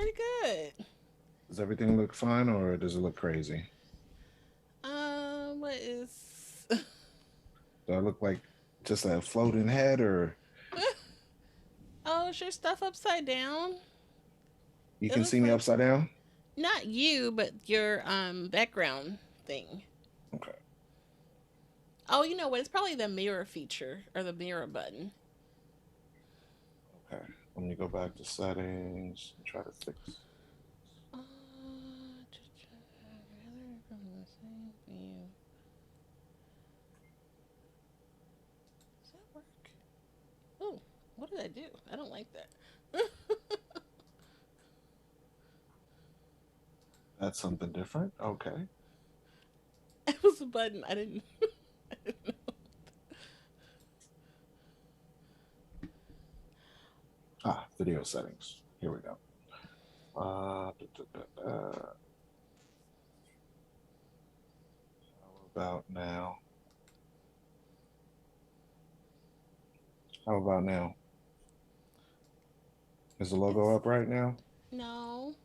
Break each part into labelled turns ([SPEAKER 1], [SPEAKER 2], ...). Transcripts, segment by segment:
[SPEAKER 1] Pretty good.
[SPEAKER 2] Does everything look fine or does it look crazy?
[SPEAKER 1] What is?
[SPEAKER 2] Do I look like just a floating head or
[SPEAKER 1] Oh, is your stuff upside down?
[SPEAKER 2] you
[SPEAKER 1] It
[SPEAKER 2] can see
[SPEAKER 1] looks
[SPEAKER 2] me
[SPEAKER 1] like
[SPEAKER 2] upside down?
[SPEAKER 1] not you, but your background thing.
[SPEAKER 2] Okay.
[SPEAKER 1] Oh, you know what? It's probably the mirror feature or the mirror button.
[SPEAKER 2] Okay. Let me go back to settings and try to fix.
[SPEAKER 1] Rather from the same view. Does that work? Oh, what did I do? I don't like that.
[SPEAKER 2] That's something different. Okay.
[SPEAKER 1] It was a button. I didn't. I didn't know.
[SPEAKER 2] Ah, video settings. Here we go. Da, da, da, da. How about now? How about now? Is the logo
[SPEAKER 1] It's
[SPEAKER 2] up right now?
[SPEAKER 1] no.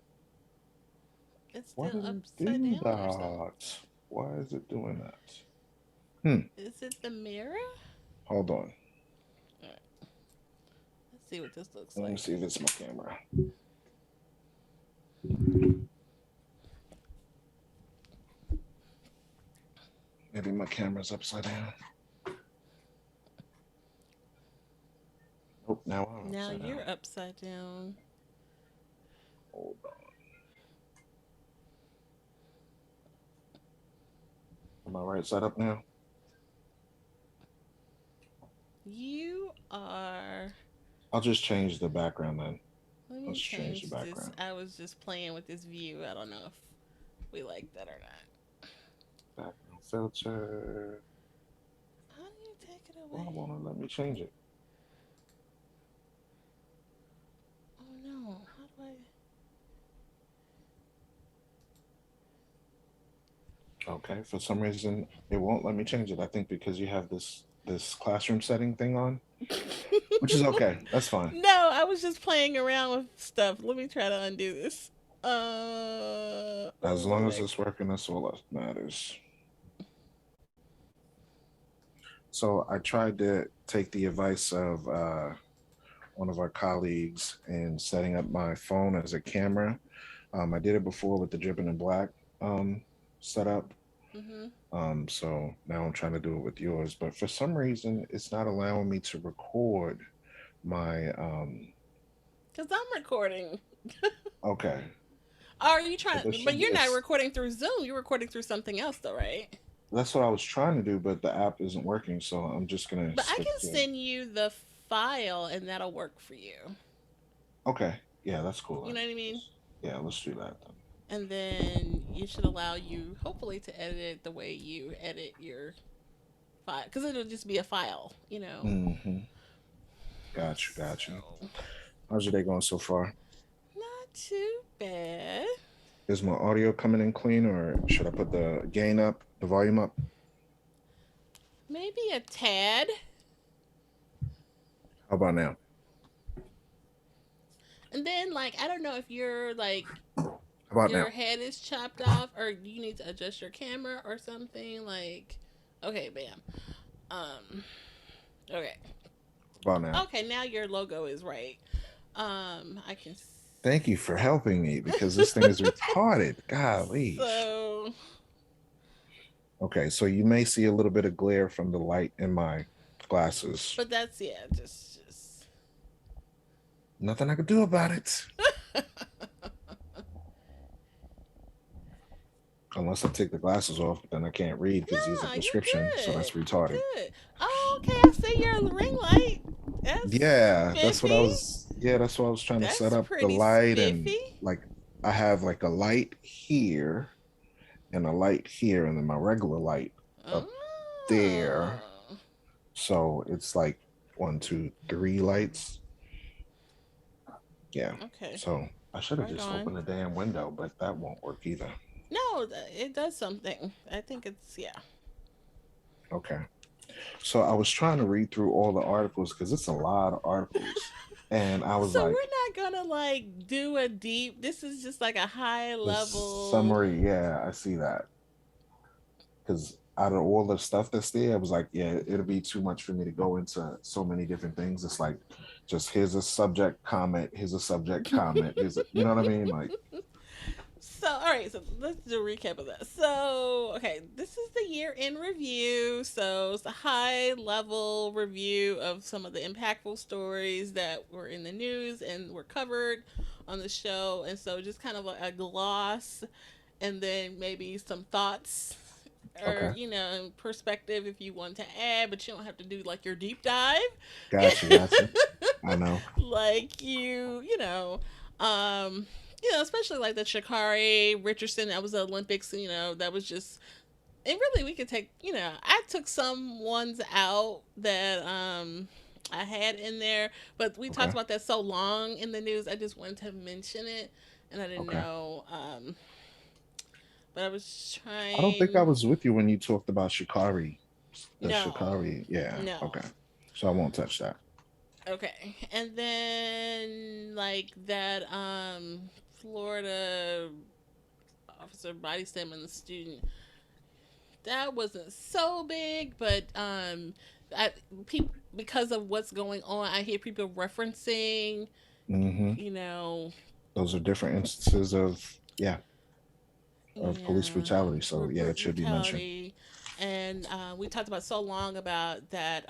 [SPEAKER 1] It's
[SPEAKER 2] Why
[SPEAKER 1] still
[SPEAKER 2] did it
[SPEAKER 1] upside
[SPEAKER 2] do
[SPEAKER 1] down or something.
[SPEAKER 2] that? Why is it doing that? Hmm.
[SPEAKER 1] Is it the mirror?
[SPEAKER 2] Hold on.
[SPEAKER 1] All right, let's see what this looks
[SPEAKER 2] Let me
[SPEAKER 1] like.
[SPEAKER 2] see if it's my camera. Maybe my camera's upside down. Nope, now I'm
[SPEAKER 1] Now
[SPEAKER 2] upside down.
[SPEAKER 1] you're upside down.
[SPEAKER 2] Hold on. Am I right side up now?
[SPEAKER 1] You are.
[SPEAKER 2] I'll just change the background then.
[SPEAKER 1] Let me
[SPEAKER 2] Let's change the
[SPEAKER 1] change this.
[SPEAKER 2] background.
[SPEAKER 1] I was just playing with this view. I don't know if we like that or not.
[SPEAKER 2] Background filter.
[SPEAKER 1] How do you take it
[SPEAKER 2] Why
[SPEAKER 1] away?
[SPEAKER 2] won't it let me change it?
[SPEAKER 1] Oh no. How do I?
[SPEAKER 2] Okay, for some reason it won't let me change it. I think because you have this classroom setting thing on, which is okay. That's fine.
[SPEAKER 1] No, I was just playing around with stuff. Let me try to undo this.
[SPEAKER 2] As
[SPEAKER 1] Oh,
[SPEAKER 2] long as
[SPEAKER 1] there.
[SPEAKER 2] it's working, that's all that matters. So I tried to take the advice of one of our colleagues in setting up my phone as a camera. I did it before with the dripping in black setup.
[SPEAKER 1] Mhm.
[SPEAKER 2] So now I'm trying to do it with yours, but for some reason, it's not allowing me to record my.
[SPEAKER 1] Cause I'm recording.
[SPEAKER 2] Okay,
[SPEAKER 1] Are you
[SPEAKER 2] so there
[SPEAKER 1] trying? But
[SPEAKER 2] should be
[SPEAKER 1] you're
[SPEAKER 2] a.
[SPEAKER 1] not recording through Zoom. You're recording through something else, though, right?
[SPEAKER 2] That's what I was trying to do, but the app isn't working, so I'm just gonna
[SPEAKER 1] But I
[SPEAKER 2] stick
[SPEAKER 1] can
[SPEAKER 2] to.
[SPEAKER 1] send you the file, and that'll work for you.
[SPEAKER 2] Okay, yeah, that's cool
[SPEAKER 1] You
[SPEAKER 2] then.
[SPEAKER 1] know what I mean?
[SPEAKER 2] Yeah, let's do that then.
[SPEAKER 1] And then you should allow you, hopefully, to edit it the way you edit your file, because it'll just be a file. You know.
[SPEAKER 2] Mm-hmm. Got you, got you.
[SPEAKER 1] So
[SPEAKER 2] How's your day going so far?
[SPEAKER 1] not too bad.
[SPEAKER 2] Is my audio coming in clean, or should I put the gain up, the volume up?
[SPEAKER 1] Maybe a tad.
[SPEAKER 2] How about now?
[SPEAKER 1] And then, like, I don't know if you're like
[SPEAKER 2] How about now?
[SPEAKER 1] your head is chopped off, or you need to adjust your camera or something. Like, okay, bam. Okay,
[SPEAKER 2] How about now?
[SPEAKER 1] okay. Now your logo is right. I can.
[SPEAKER 2] Thank you for helping me because this thing is retarded. Golly.
[SPEAKER 1] So,
[SPEAKER 2] Okay, so you may see a little bit of glare from the light in my glasses.
[SPEAKER 1] but that's yeah, just.
[SPEAKER 2] Nothing I could do about it. Unless I take the glasses off, but then I can't read because these are
[SPEAKER 1] Nah, you
[SPEAKER 2] prescription, so that's
[SPEAKER 1] good. You
[SPEAKER 2] retarded.
[SPEAKER 1] good. Oh, okay. I see your ring light. That's
[SPEAKER 2] Yeah, that's what I
[SPEAKER 1] spiffy.
[SPEAKER 2] was. Yeah, that's what I was trying to set
[SPEAKER 1] That's
[SPEAKER 2] up the
[SPEAKER 1] pretty
[SPEAKER 2] light and
[SPEAKER 1] spiffy.
[SPEAKER 2] like I have like a light here and a light here, and then my regular light up there.
[SPEAKER 1] Oh,
[SPEAKER 2] So it's like one, two, three lights. Yeah.
[SPEAKER 1] okay.
[SPEAKER 2] So I should have
[SPEAKER 1] Right
[SPEAKER 2] just
[SPEAKER 1] on.
[SPEAKER 2] opened the damn window, but that won't work either.
[SPEAKER 1] No, it does something. I think it's yeah.
[SPEAKER 2] Okay. So I was trying to read through all the articles because it's a lot of articles. And I was
[SPEAKER 1] So
[SPEAKER 2] like,
[SPEAKER 1] we're gonna like do a deep. This is just like a high
[SPEAKER 2] The
[SPEAKER 1] level.
[SPEAKER 2] summary, yeah, I see that. Because out of all the stuff that's there, I was like, yeah, it'll be too much for me to go into so many different things. It's like, just here's a subject comment, here's a subject comment, here's a, you know what I mean? Like,
[SPEAKER 1] So, all right, so let's do a recap of that. So, okay, this is the year in review. So, it's a high level review of some of the impactful stories that were in the news and were covered on the show. And so, just kind of like a gloss, and then maybe some thoughts or,
[SPEAKER 2] okay,
[SPEAKER 1] perspective if you want to add, but you don't have to do like your deep dive.
[SPEAKER 2] gotcha, gotcha. I know.
[SPEAKER 1] Like um especially like the Shakari Richardson, that was the Olympics, that was just, and really we could take, I took some ones out that I had in there, but we talked
[SPEAKER 2] Okay,
[SPEAKER 1] about that so long in the news, I just wanted to mention it, and I didn't
[SPEAKER 2] okay.
[SPEAKER 1] know, but I was
[SPEAKER 2] I don't think I
[SPEAKER 1] trying.
[SPEAKER 2] was with you when you talked about Shikari. The
[SPEAKER 1] No,
[SPEAKER 2] Shikari, yeah,
[SPEAKER 1] no.
[SPEAKER 2] okay. So I won't touch that.
[SPEAKER 1] Okay. And then like that Florida officer body slamming the student. That wasn't so big, but I people, because of what's going on, I hear people referencing,
[SPEAKER 2] Hmm.
[SPEAKER 1] you know,
[SPEAKER 2] Those are different instances of, yeah, of police
[SPEAKER 1] yeah,
[SPEAKER 2] brutality. So yeah, it should be mentioned.
[SPEAKER 1] brutality. And we talked about so long about that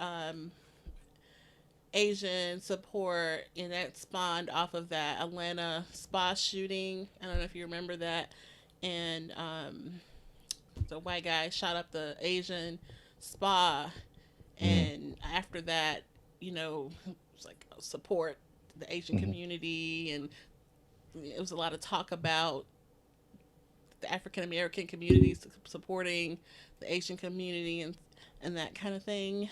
[SPEAKER 1] Asian support, and that spawned off of that Atlanta spa shooting. I don't know if you remember that. And the white guy shot up the Asian spa,
[SPEAKER 2] Mm-hmm.
[SPEAKER 1] and after that, it was like support the Asian
[SPEAKER 2] Mm-hmm.
[SPEAKER 1] community, and it was a lot of talk about the African American communities supporting the Asian community, and that kind of thing.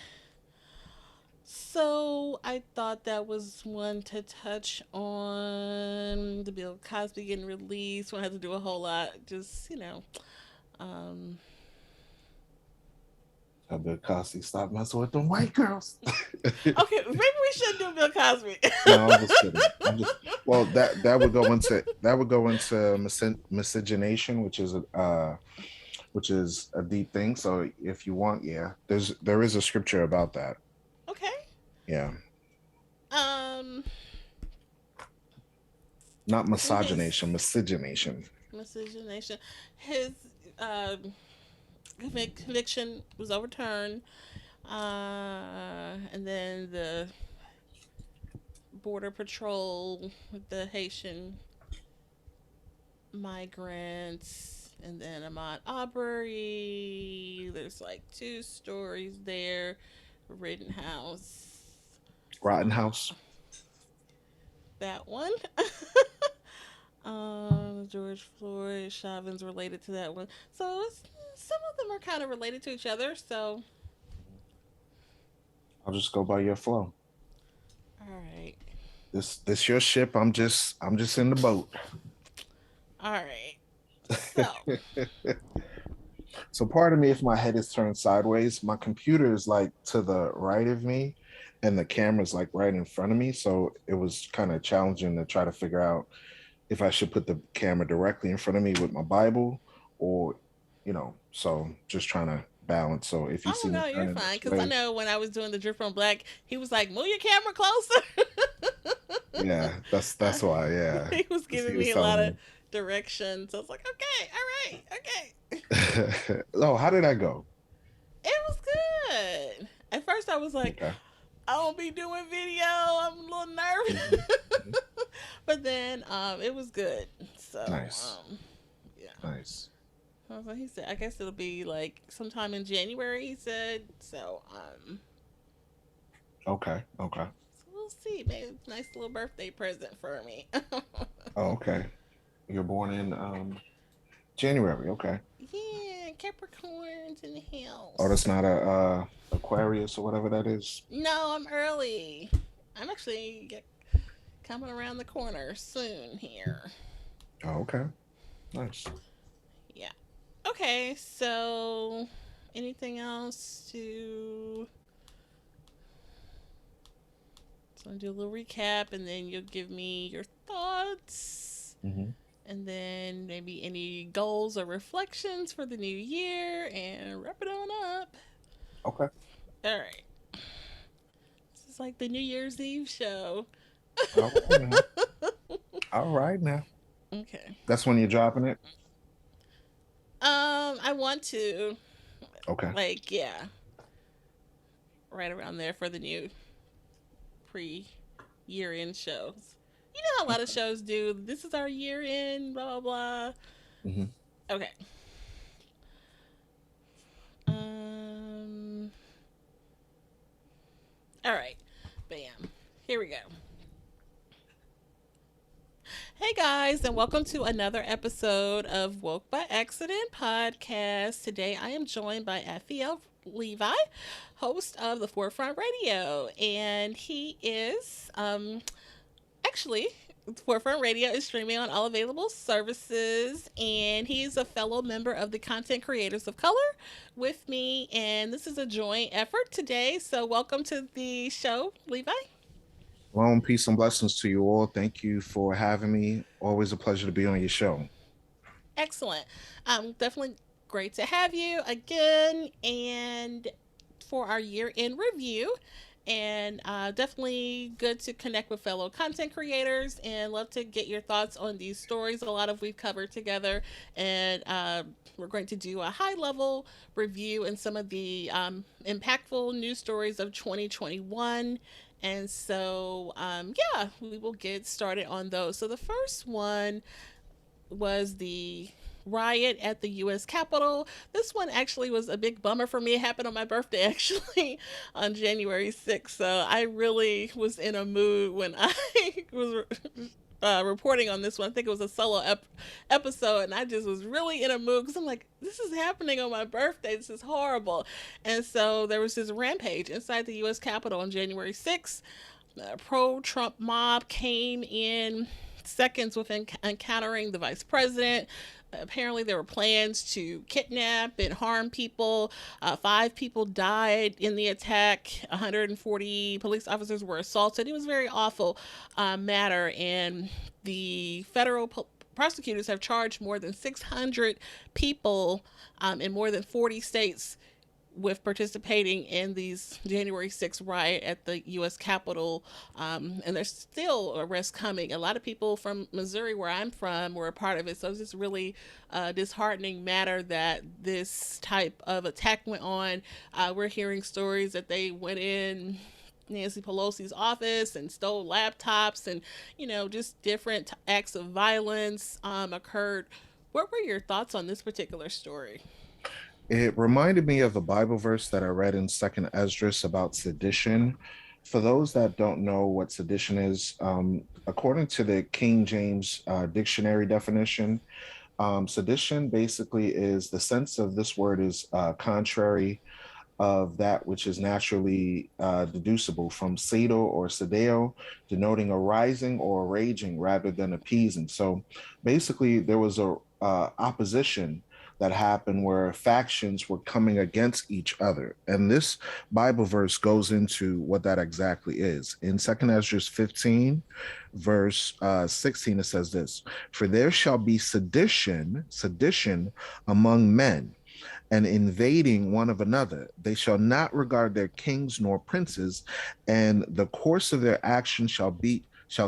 [SPEAKER 1] So I thought that was one to touch on. The Bill Cosby getting released. Won't have to do a whole lot. Just um,
[SPEAKER 2] I bet Costy stop messing with them white girls.
[SPEAKER 1] okay, maybe we should do Bill Cosby.
[SPEAKER 2] No, I'm just kidding. I'm just, well, that would go into miscegenation, which is a deep thing. So if you want, yeah, there is a scripture about that.
[SPEAKER 1] Okay.
[SPEAKER 2] Yeah,
[SPEAKER 1] Um,
[SPEAKER 2] not
[SPEAKER 1] in his
[SPEAKER 2] misogynation, miscegenation.
[SPEAKER 1] miscegenation, his um conviction was overturned. And then the border patrol with the Haitian migrants, and then Ahmaud Arbery. There's like two stories there. Rittenhouse.
[SPEAKER 2] Rottenhouse.
[SPEAKER 1] Uh, that one. George Floyd, Chauvin's related to that one. So some of them are kind of related to each other. So,
[SPEAKER 2] I'll just go by your flow.
[SPEAKER 1] all right.
[SPEAKER 2] This your ship. I'm just in the boat.
[SPEAKER 1] All right. So,
[SPEAKER 2] So part of me, if my head is turned sideways, my computer is like to the right of me, and the camera's like right in front of me. So it was kind of challenging to try to figure out if I should put the camera directly in front of me with my Bible, or, so just trying to balance. So if you see
[SPEAKER 1] oh
[SPEAKER 2] me
[SPEAKER 1] no, you're
[SPEAKER 2] turning
[SPEAKER 1] fine.
[SPEAKER 2] this
[SPEAKER 1] Because I
[SPEAKER 2] way,
[SPEAKER 1] know when I was doing the drip on black, he was like, "Move your camera closer."
[SPEAKER 2] yeah, that's why, yeah,
[SPEAKER 1] He was
[SPEAKER 2] because he
[SPEAKER 1] giving
[SPEAKER 2] was
[SPEAKER 1] me a lot
[SPEAKER 2] telling
[SPEAKER 1] of
[SPEAKER 2] me.
[SPEAKER 1] directions. So I was like, "Okay, all right, okay."
[SPEAKER 2] Oh, how did I go?
[SPEAKER 1] It was good. At first, I was like,
[SPEAKER 2] Okay.
[SPEAKER 1] "I don't be doing video. I'm a little nervous,"
[SPEAKER 2] Hmm. Hmm.
[SPEAKER 1] but then it was good. So
[SPEAKER 2] Nice,
[SPEAKER 1] yeah.
[SPEAKER 2] nice.
[SPEAKER 1] So he said, I guess it'll be like sometime in January. He said so.
[SPEAKER 2] Okay, okay.
[SPEAKER 1] So we'll see. Maybe a nice little birthday present for me.
[SPEAKER 2] Oh, okay. You're born in January. Okay.
[SPEAKER 1] Yeah, Capricorns in the
[SPEAKER 2] Oh, that's
[SPEAKER 1] house.
[SPEAKER 2] not a Aquarius or whatever that is.
[SPEAKER 1] No, I'm early. I'm actually coming around the corner soon here.
[SPEAKER 2] Oh, okay. Nice.
[SPEAKER 1] Yeah. Okay, so anything else to So I'll do a little recap, and then you'll give me your thoughts,
[SPEAKER 2] Hmm.
[SPEAKER 1] and then maybe any goals or reflections for the new year, and wrap it on up.
[SPEAKER 2] Okay.
[SPEAKER 1] All right. This is like the New Year's Eve show.
[SPEAKER 2] All right now. All right now.
[SPEAKER 1] Okay.
[SPEAKER 2] That's when you're dropping it.
[SPEAKER 1] I want to,
[SPEAKER 2] Okay.
[SPEAKER 1] like, yeah, right around there for the new pre year end shows. You know how a lot of shows do. This is our year end, blah blah
[SPEAKER 2] Hmm.
[SPEAKER 1] blah. Okay. Um. All right. Bam. Here we go. Hey guys, and welcome to another episode of Woke by Accident podcast. Today I am joined by Afiel Levi, host of the Forefront Radio, and he is actually, Forefront Radio is streaming on all available services, and he's a fellow member of the Content Creators of Color with me, and this is a joint effort today. So, welcome to the show, Levi.
[SPEAKER 2] Shalom, peace, and blessings to you all. Thank you for having me. Always a pleasure to be on your show.
[SPEAKER 1] Excellent. Definitely great to have you again, and for our year in review. And definitely good to connect with fellow content creators and love to get your thoughts on these stories. A lot of we've covered together, and we're going to do a high level review in some of the impactful news stories of 2021. And so, yeah, we will get started on those. So, the first one was the riot at the U.S. Capitol. This one actually was a big bummer for me. It happened on my birthday, actually, on January 6th. So I really was in a mood when I was reporting on this one. I think it was a solo episode, and I just was really in a mood because I'm like, this is happening on my birthday. This is horrible. And so there was this rampage inside the U.S. Capitol on January 6th. A pro Trump mob came in seconds within encountering the vice president. Apparently, there were plans to kidnap and harm people. 5 people died in the attack. 140 police officers were assaulted. It was a very awful matter, and the federal prosecutors have charged more than 600 people in more than 40 states with participating in these January 6th riot at the U.S. Capitol. And there's still arrests coming. A lot of people from Missouri, where I'm from, were a part of it. So it's just really disheartening matter that this type of attack went on. We're hearing stories that they went in Nancy Pelosi's office and stole laptops, and just different acts of violence occurred. What were your thoughts on this particular story?
[SPEAKER 2] It reminded me of a Bible verse that I read in Second Esdras about sedition. For those that don't know what sedition is, according to the King James dictionary definition, sedition basically is the sense of this word is contrary of that which is naturally deducible from sedo or sedeo, denoting a rising or a raging rather than appeasing. So basically, there was a opposition that happened where factions were coming against each other. And this Bible verse goes into what that exactly is. In 2nd Ezra 15, verse 16, it says this: For there shall be sedition among men, and invading one of another. They shall not regard their kings nor princes, and the course of their action shall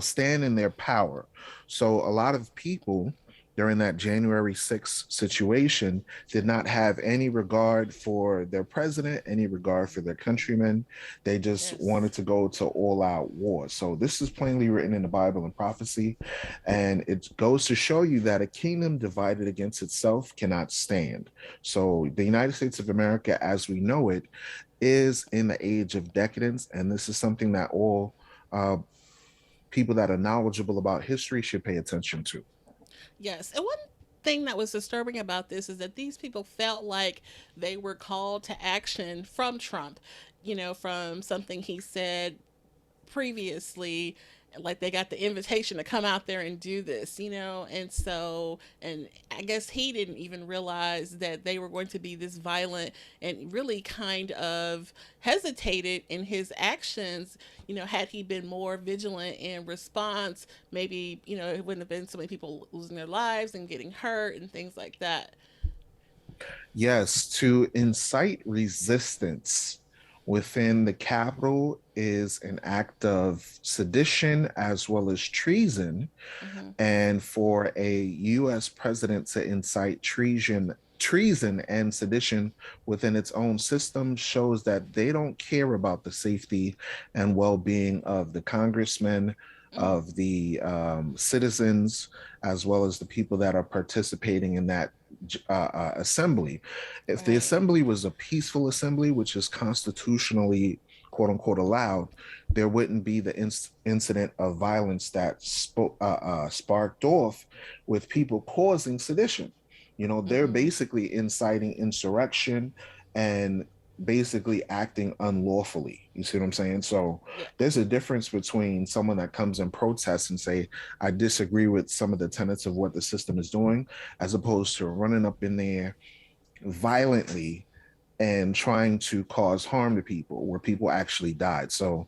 [SPEAKER 2] stand in their power. So a lot of people during that January 6th situation did not have any regard for their president, any regard for their countrymen. They just
[SPEAKER 1] Yes.
[SPEAKER 2] wanted to go to all out war. So this is plainly written in the Bible and prophecy. And it goes to show you that a kingdom divided against itself cannot stand. So the United States of America, as we know it, is in the age of decadence. And this is something that all people that are knowledgeable about history should pay attention to.
[SPEAKER 1] Yes. And one thing that was disturbing about this is that these people felt like they were called to action from Trump, from something he said previously, like they got the invitation to come out there and do this, and so, and I guess he didn't even realize that they were going to be this violent, and really kind of hesitated in his actions. Had he been more vigilant in response, maybe, it wouldn't have been so many people losing their lives and getting hurt and things like that.
[SPEAKER 2] Yes, to incite resistance within the Capitol is an act of sedition as well as treason.
[SPEAKER 1] Hmm.
[SPEAKER 2] And for a U.S. president to incite treason and sedition within its own system shows that they don't care about the safety and well-being of the congressmen,
[SPEAKER 1] Hmm.
[SPEAKER 2] of the citizens, as well as the people that are participating in that assembly. If the
[SPEAKER 1] Right.
[SPEAKER 2] assembly was a peaceful assembly, which is constitutionally quote unquote allowed, there wouldn't be the incident of violence that sparked off with people causing sedition. They're
[SPEAKER 1] Hmm.
[SPEAKER 2] basically inciting insurrection and basically acting unlawfully. You see what I'm saying? So
[SPEAKER 1] Yeah.
[SPEAKER 2] there's a difference between someone that comes and protests and say, I disagree with some of the tenets of what the system is doing, as opposed to running up in there violently and trying to cause harm to people where people actually died. So,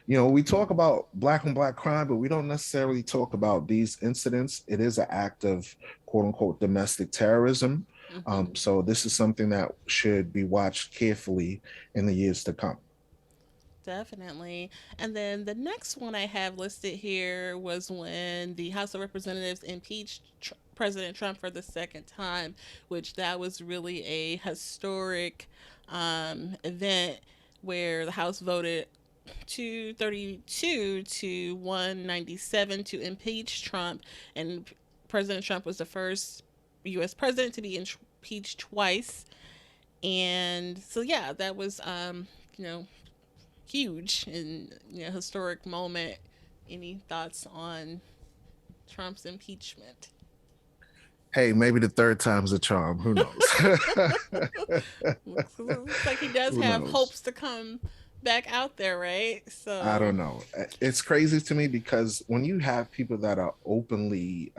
[SPEAKER 2] we talk about black on black crime, but we don't necessarily talk about these incidents. It is an act of quote unquote domestic terrorism.
[SPEAKER 1] Hmm.
[SPEAKER 2] So this is something that should be watched carefully in the years to come.
[SPEAKER 1] Definitely. And then the next one I have listed here was when the House of Representatives impeached President Trump for the second time, which that was really a historic event where the House voted 232 to 197 to impeach Trump. And President Trump was the first U.S. president to be impeached twice. And so, yeah, that was, huge and, historic moment. Any thoughts on Trump's impeachment?
[SPEAKER 2] Hey, maybe the third time's a charm. Who knows?
[SPEAKER 1] Looks like he does
[SPEAKER 2] Who
[SPEAKER 1] have
[SPEAKER 2] knows?
[SPEAKER 1] hopes to come back out there, right?
[SPEAKER 2] I
[SPEAKER 1] So,
[SPEAKER 2] don't know. It's crazy to me because when you have people that are openly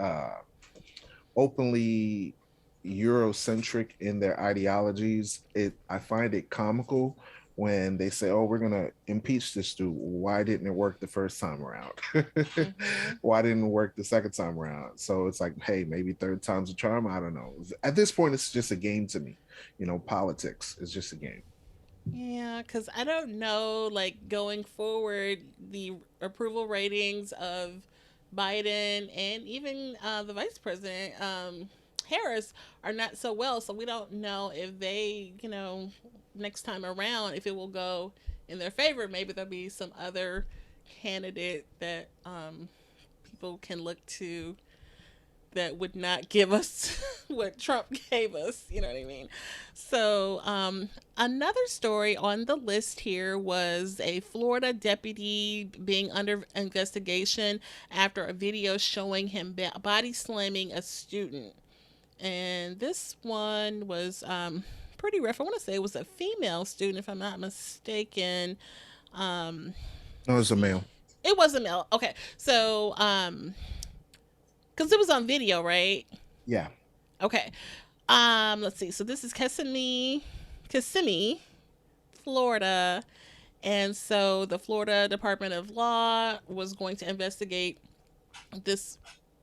[SPEAKER 2] Eurocentric in their ideologies, I find it comical when they say, "Oh, we're gonna impeach this dude. Why didn't it work the first time around?
[SPEAKER 1] mm-hmm.
[SPEAKER 2] Why didn't it work the second time around?" So it's like, hey, maybe third time's a charm. I don't know. At this point, it's just a game to me. Politics is just a game.
[SPEAKER 1] Yeah, because I don't know, like going forward, the approval ratings of Biden and even the vice president, Harris, are not so well. So we don't know if they, next time around, if it will go in their favor. Maybe there'll be some other candidate that people can look to that would not give us what Trump gave us. You know what I mean? So, another story on the list here was a Florida deputy being under investigation after a video showing him body slamming a student. And this one was pretty rough. I want to say it was a female student, if I'm not mistaken.
[SPEAKER 2] No,
[SPEAKER 1] Let's
[SPEAKER 2] it's a
[SPEAKER 1] see.
[SPEAKER 2] male.
[SPEAKER 1] It was a male. Okay. So, because it was on video, right?
[SPEAKER 2] Yeah.
[SPEAKER 1] Okay. Let's see. So this is Kissimmee, Florida, and so the Florida Department of Law was going to investigate this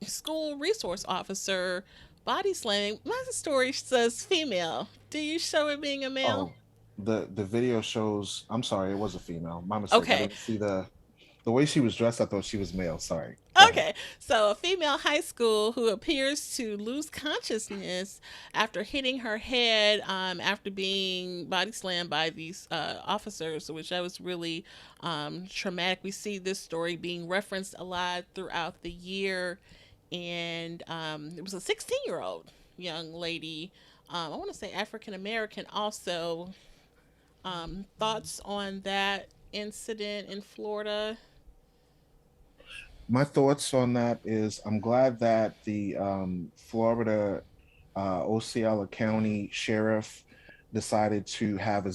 [SPEAKER 1] school resource officer body slamming. My story says female. Do you show it being a male?
[SPEAKER 2] Oh, the video shows. I'm sorry, it was a female. My mistake. I
[SPEAKER 1] Okay.
[SPEAKER 2] didn't see the way she was dressed. I thought she was male. Sorry. Go ahead.
[SPEAKER 1] Okay, so a female high school who appears to lose consciousness after hitting her head after being body slammed by these officers, which that was really traumatic. We see this story being referenced a lot throughout the year, and it was a 16-year-old young lady. I want to say African American also. Thoughts on that incident in Florida?
[SPEAKER 2] My thoughts on that is I'm glad that the Florida Osceola County Sheriff decided to have a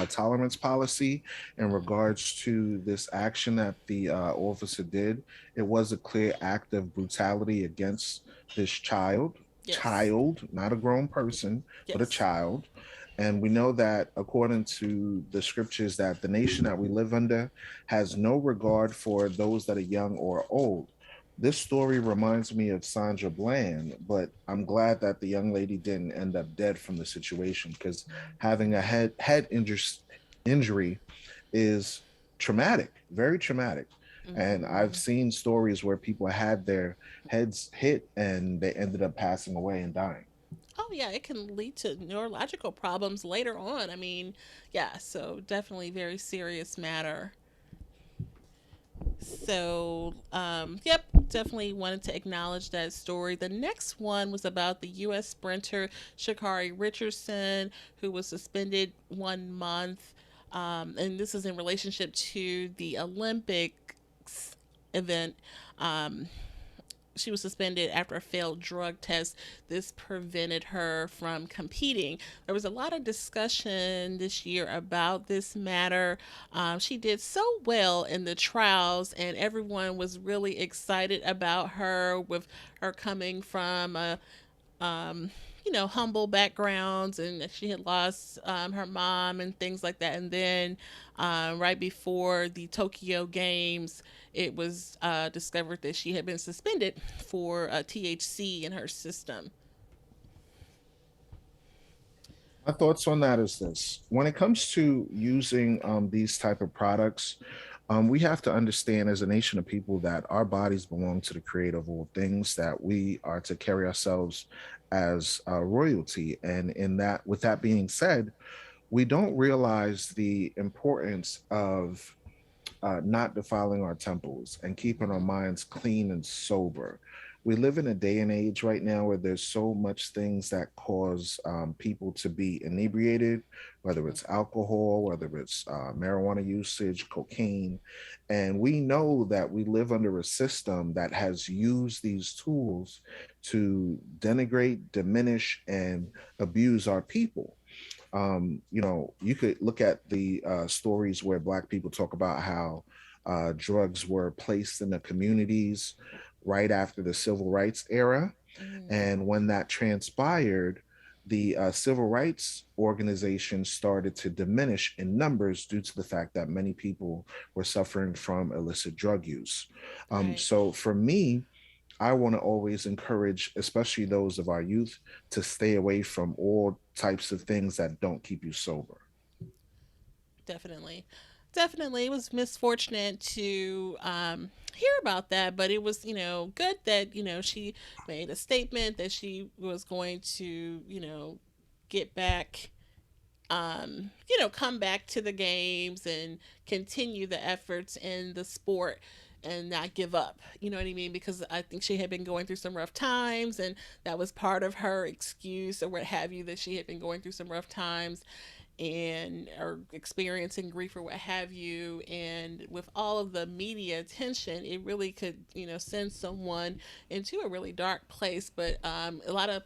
[SPEAKER 2] tolerance policy in regards to this action that the officer did. It was a clear act of brutality against this
[SPEAKER 1] Yes.
[SPEAKER 2] child, not a grown person, but a
[SPEAKER 1] Yes.
[SPEAKER 2] child. And we know that according to the scriptures, that the nation that we live under has no regard for those that are young or old. This story reminds me of Sandra Bland, but I'm glad that the young lady didn't end up dead from the situation, because having a injury is traumatic, very traumatic. And I've
[SPEAKER 1] Hmm.
[SPEAKER 2] seen stories where people had their heads hit and they ended up passing away and dying.
[SPEAKER 1] Oh yeah, it can lead to neurological problems later on. I mean, yeah, so definitely very serious matter. So, yep, definitely wanted to acknowledge that story. The next one was about the U.S. sprinter Shakari Richardson, who was suspended 1 month. And this is in relationship to the Olympics event. Um, she was suspended after a failed drug test. This prevented her from competing. There was a lot of discussion this year about this matter. She did so well in the trials, and everyone was really excited about her, with her coming from a um, humble backgrounds, and she had lost her mom and things like that. And then right before the Tokyo Games, it was discovered that she had been suspended for THC in her system.
[SPEAKER 2] My thoughts on that is this: when it comes to using these type of products, we have to understand as a nation of people that our bodies belong to the creator of all things, that we are to carry ourselves as royalty. And in that, with that being said, we don't realize the importance of not defiling our temples and keeping our minds clean and sober. We live in a day and age right now where there's so much things that cause people to be inebriated, whether it's alcohol, whether it's marijuana usage, cocaine. And we know that we live under a system that has used these tools to denigrate, diminish, and abuse our people. You could look at the stories where Black people talk about how drugs were placed in the communities right after the civil rights era.
[SPEAKER 1] Mm,
[SPEAKER 2] And when that transpired, the civil rights organization started to diminish in numbers due to the fact that many people were suffering from illicit drug use.
[SPEAKER 1] right.
[SPEAKER 2] So for me, I want to always encourage, especially those of our youth, to stay away from all types of things that don't keep you sober.
[SPEAKER 1] Definitely. Definitely. It was misfortunate to hear about that, but it was, good that, she made a statement that she was going to, get back, come back to the games and continue the efforts in the sport and not give up. You know what I mean? Because I think she had been going through some rough times, and that was part of her excuse or what have you, that she had been going through some rough times and are experiencing grief or what have you. And with all of the media attention, it really could, send someone into a really dark place. But a lot of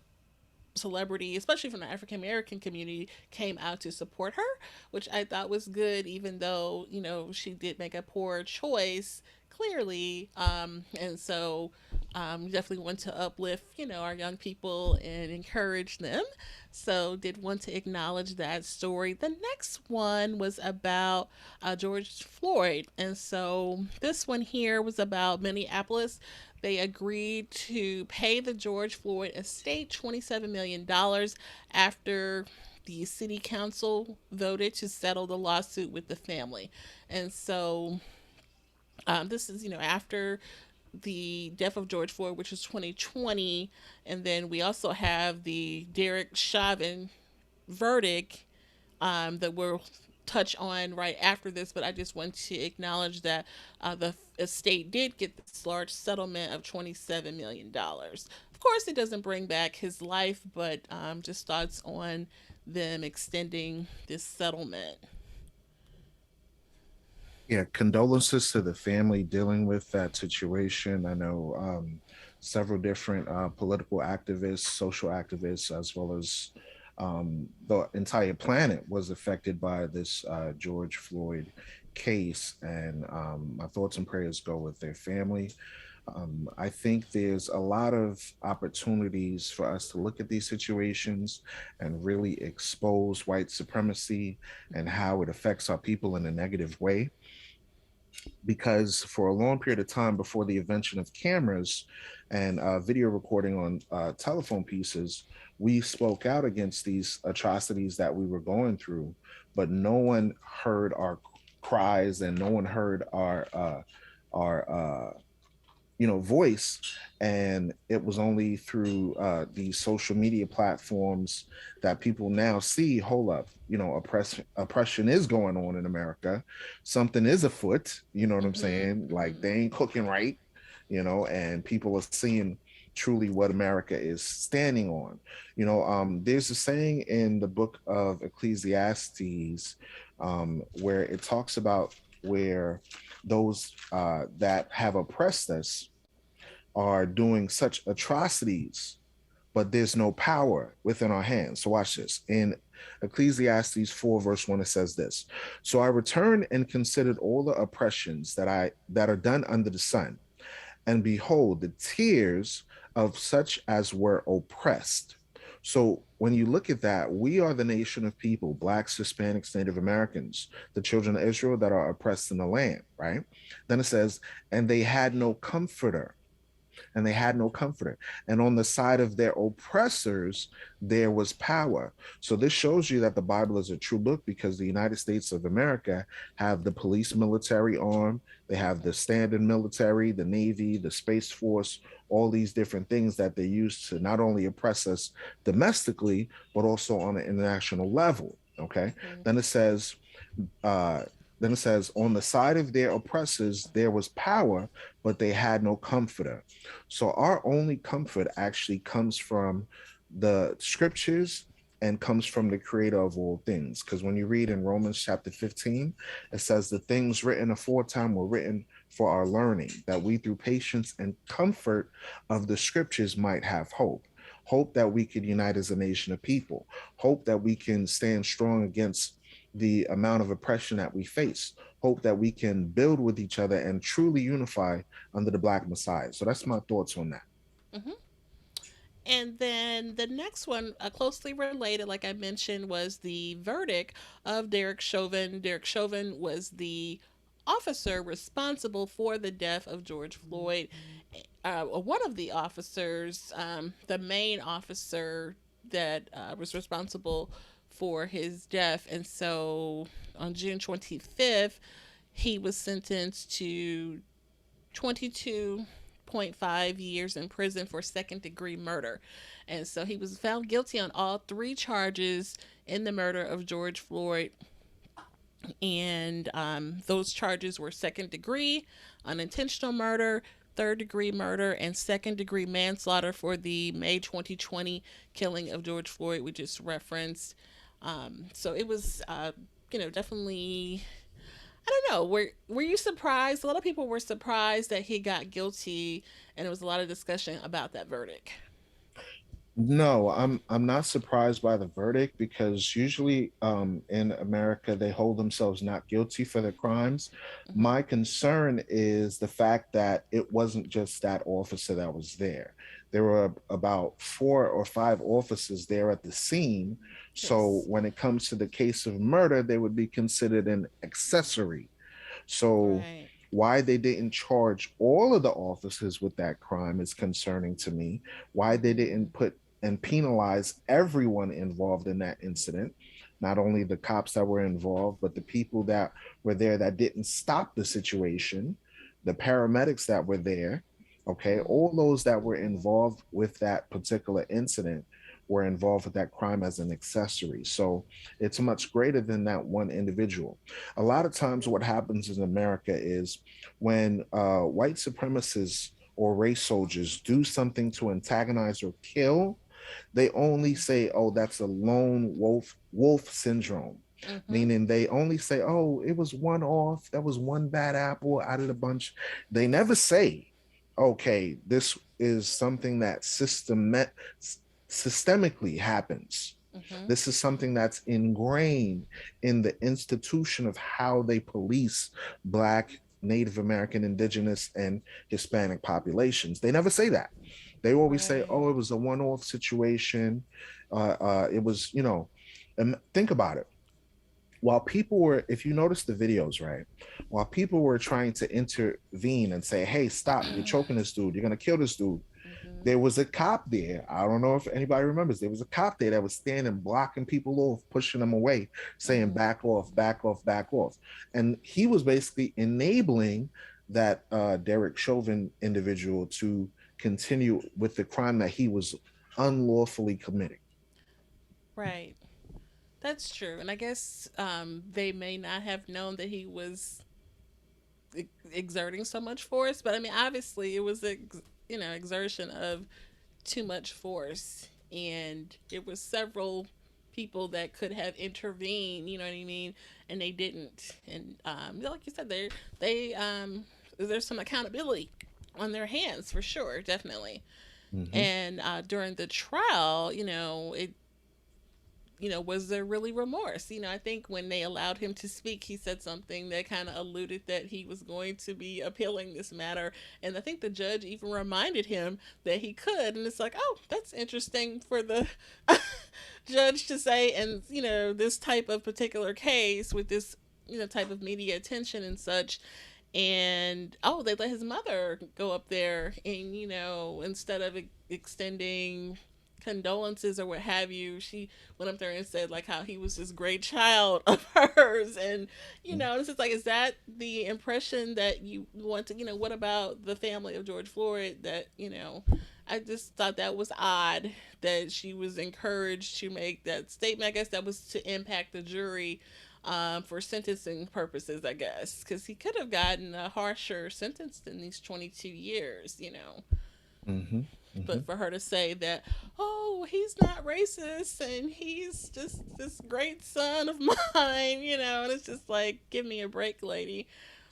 [SPEAKER 1] celebrity, especially from the African American community, came out to support her, which I thought was good, even though, she did make a poor choice, clearly. And so definitely want to uplift, our young people and encourage them. So did want to acknowledge that story. The next one was about George Floyd. And so this one here was about Minneapolis. They agreed to pay the George Floyd estate $27 million after the city council voted to settle the lawsuit with the family. And so this is, after the death of George Floyd, which was 2020. And then we also have the Derek Chauvin verdict that we'll touch on right after this, but I just want to acknowledge that the estate did get this large settlement of $27 million. Of course, it doesn't bring back his life, but just thoughts on them extending this settlement.
[SPEAKER 2] Yeah, condolences to the family dealing with that situation. I know several different political activists, social activists, as well as The entire planet was affected by this George Floyd case, and my thoughts and prayers go with their family. I think there's a lot of opportunities for us to look at these situations and really expose white supremacy and how it affects our people in a negative way. Because for a long period of time before the invention of cameras and video recording on telephone pieces, we spoke out against these atrocities that we were going through, but no one heard our cries and no one heard our voice. And it was only through these social media platforms that people now see, hold up, oppression is going on in America, something is afoot, you know what I'm
[SPEAKER 1] Mm-hmm.
[SPEAKER 2] saying, like
[SPEAKER 1] Mm-hmm.
[SPEAKER 2] they ain't cooking right, and people are seeing truly what America is standing on. There's a saying in the book of Ecclesiastes, where it talks about where those that have oppressed us are doing such atrocities, but there's no power within our hands. So watch this. In Ecclesiastes 4, verse 1, it says this. So I returned and considered all the oppressions that are done under the sun, and behold, the tears of such as were oppressed. So when you look at that, we are the nation of people, blacks, Hispanics, Native Americans, the children of Israel that are oppressed in the land, right? Then it says, and they had no comforter, and they had no comforter. And on the side of their oppressors, there was power. So this shows you that the Bible is a true book, because the United States of America have the police military arm, they have the standard military, the Navy, the Space Force, all these different things that they use to not only oppress us domestically, but also on an international level. Okay.
[SPEAKER 1] Mm-hmm.
[SPEAKER 2] Then it says, uh, on the side of their oppressors, there was power, but they had no comforter. So our only comfort actually comes from the scriptures and comes from the creator of all things. Because when you read in Romans chapter 15, it says the things written aforetime were written for our learning, that we through patience and comfort of the scriptures might have hope. Hope that we could unite as a nation of people. Hope that we can stand strong against the amount of oppression that we face. Hope that we can build with each other and truly unify under the Black Messiah. So that's my thoughts on that.
[SPEAKER 1] Mm-hmm. And then the next one, closely related, like I mentioned, was the verdict of Derek Chauvin. Derek Chauvin was the officer responsible for the death of George Floyd. One of the officers, the main officer that was responsible for his death. And so on June 25th, he was sentenced to 22.5 years in prison for second degree murder. And so he was found guilty on all three charges in the murder of George Floyd. And those charges were second degree, unintentional murder, third degree murder, and second degree manslaughter for the May 2020 killing of George Floyd, we just referenced. So it was, definitely. I don't know. Were you surprised? A lot of people were surprised that he got guilty, and there was a lot of discussion about that verdict.
[SPEAKER 2] No, I'm not surprised by the verdict, because usually in America they hold themselves not guilty for their crimes.
[SPEAKER 1] Mm-hmm.
[SPEAKER 2] My concern is the fact that it wasn't just that officer that was there. There were about 4 or 5 officers there at the scene. So
[SPEAKER 1] Yes.
[SPEAKER 2] when it comes to the case of murder, they would be considered an accessory. So
[SPEAKER 1] Right.
[SPEAKER 2] why they didn't charge all of the officers with that crime is concerning to me. Why they
[SPEAKER 1] Mm-hmm.
[SPEAKER 2] didn't put and penalize everyone involved in that incident, not only the cops that were involved, but the people that were there that didn't stop the situation, the paramedics that were there, okay,
[SPEAKER 1] Mm-hmm.
[SPEAKER 2] all those that were involved with that particular incident were involved with that crime as an accessory. So it's much greater than that one individual. A lot of times what happens in America is when white supremacists or race soldiers do something to antagonize or kill, they only say, oh, that's a lone wolf syndrome.
[SPEAKER 1] Mm-hmm.
[SPEAKER 2] Meaning they only say, oh, it was one off, that was one bad apple out of the bunch. They never say, okay, this is something that systemically happens.
[SPEAKER 1] Mm-hmm.
[SPEAKER 2] This is something that's ingrained in the institution of how they police Black, Native American, Indigenous, and Hispanic populations. They never say that. They always say,
[SPEAKER 1] Right.
[SPEAKER 2] oh, it was a one off situation. It was, and think about it. While people were, if you notice the videos, right, while people were trying to intervene and say, hey, stop, you're choking this dude, you're going to kill this dude,
[SPEAKER 1] Mm-hmm.
[SPEAKER 2] there was a cop there. I don't know if anybody remembers. There was a cop there that was standing, blocking people off, pushing them away, saying,
[SPEAKER 1] Mm-hmm.
[SPEAKER 2] back off, back off, back off. And he was basically enabling that Derek Chauvin individual to continue with the crime that he was unlawfully committing.
[SPEAKER 1] Right. That's true. And I guess they may not have known that he was exerting so much force, but I mean, obviously, it was exertion of too much force, and it was several people that could have intervened. You know what I mean? And they didn't. And like you said, there's some accountability on their hands for sure, definitely.
[SPEAKER 2] Mm-hmm.
[SPEAKER 1] And during the trial, was there really remorse? I think when they allowed him to speak, he said something that kind of alluded that he was going to be appealing this matter. And I think the judge even reminded him that he could. And it's like, oh, that's interesting for the judge to say. And, this type of particular case with this, type of media attention and such. And they let his mother go up there, and instead of extending condolences or what have you, she went up there and said like how he was this great child of hers. And it's just like, is that the impression that you want to, what about the family of George Floyd? That I just thought that was odd that she was encouraged to make that statement. I guess that was to impact the jury, for sentencing purposes, I guess, because he could have gotten a harsher sentence than these 22 years,
[SPEAKER 2] Mm-hmm. Mm-hmm.
[SPEAKER 1] But for her to say that, oh, he's not racist and he's just this great son of mine, and it's just like, give me a break, lady.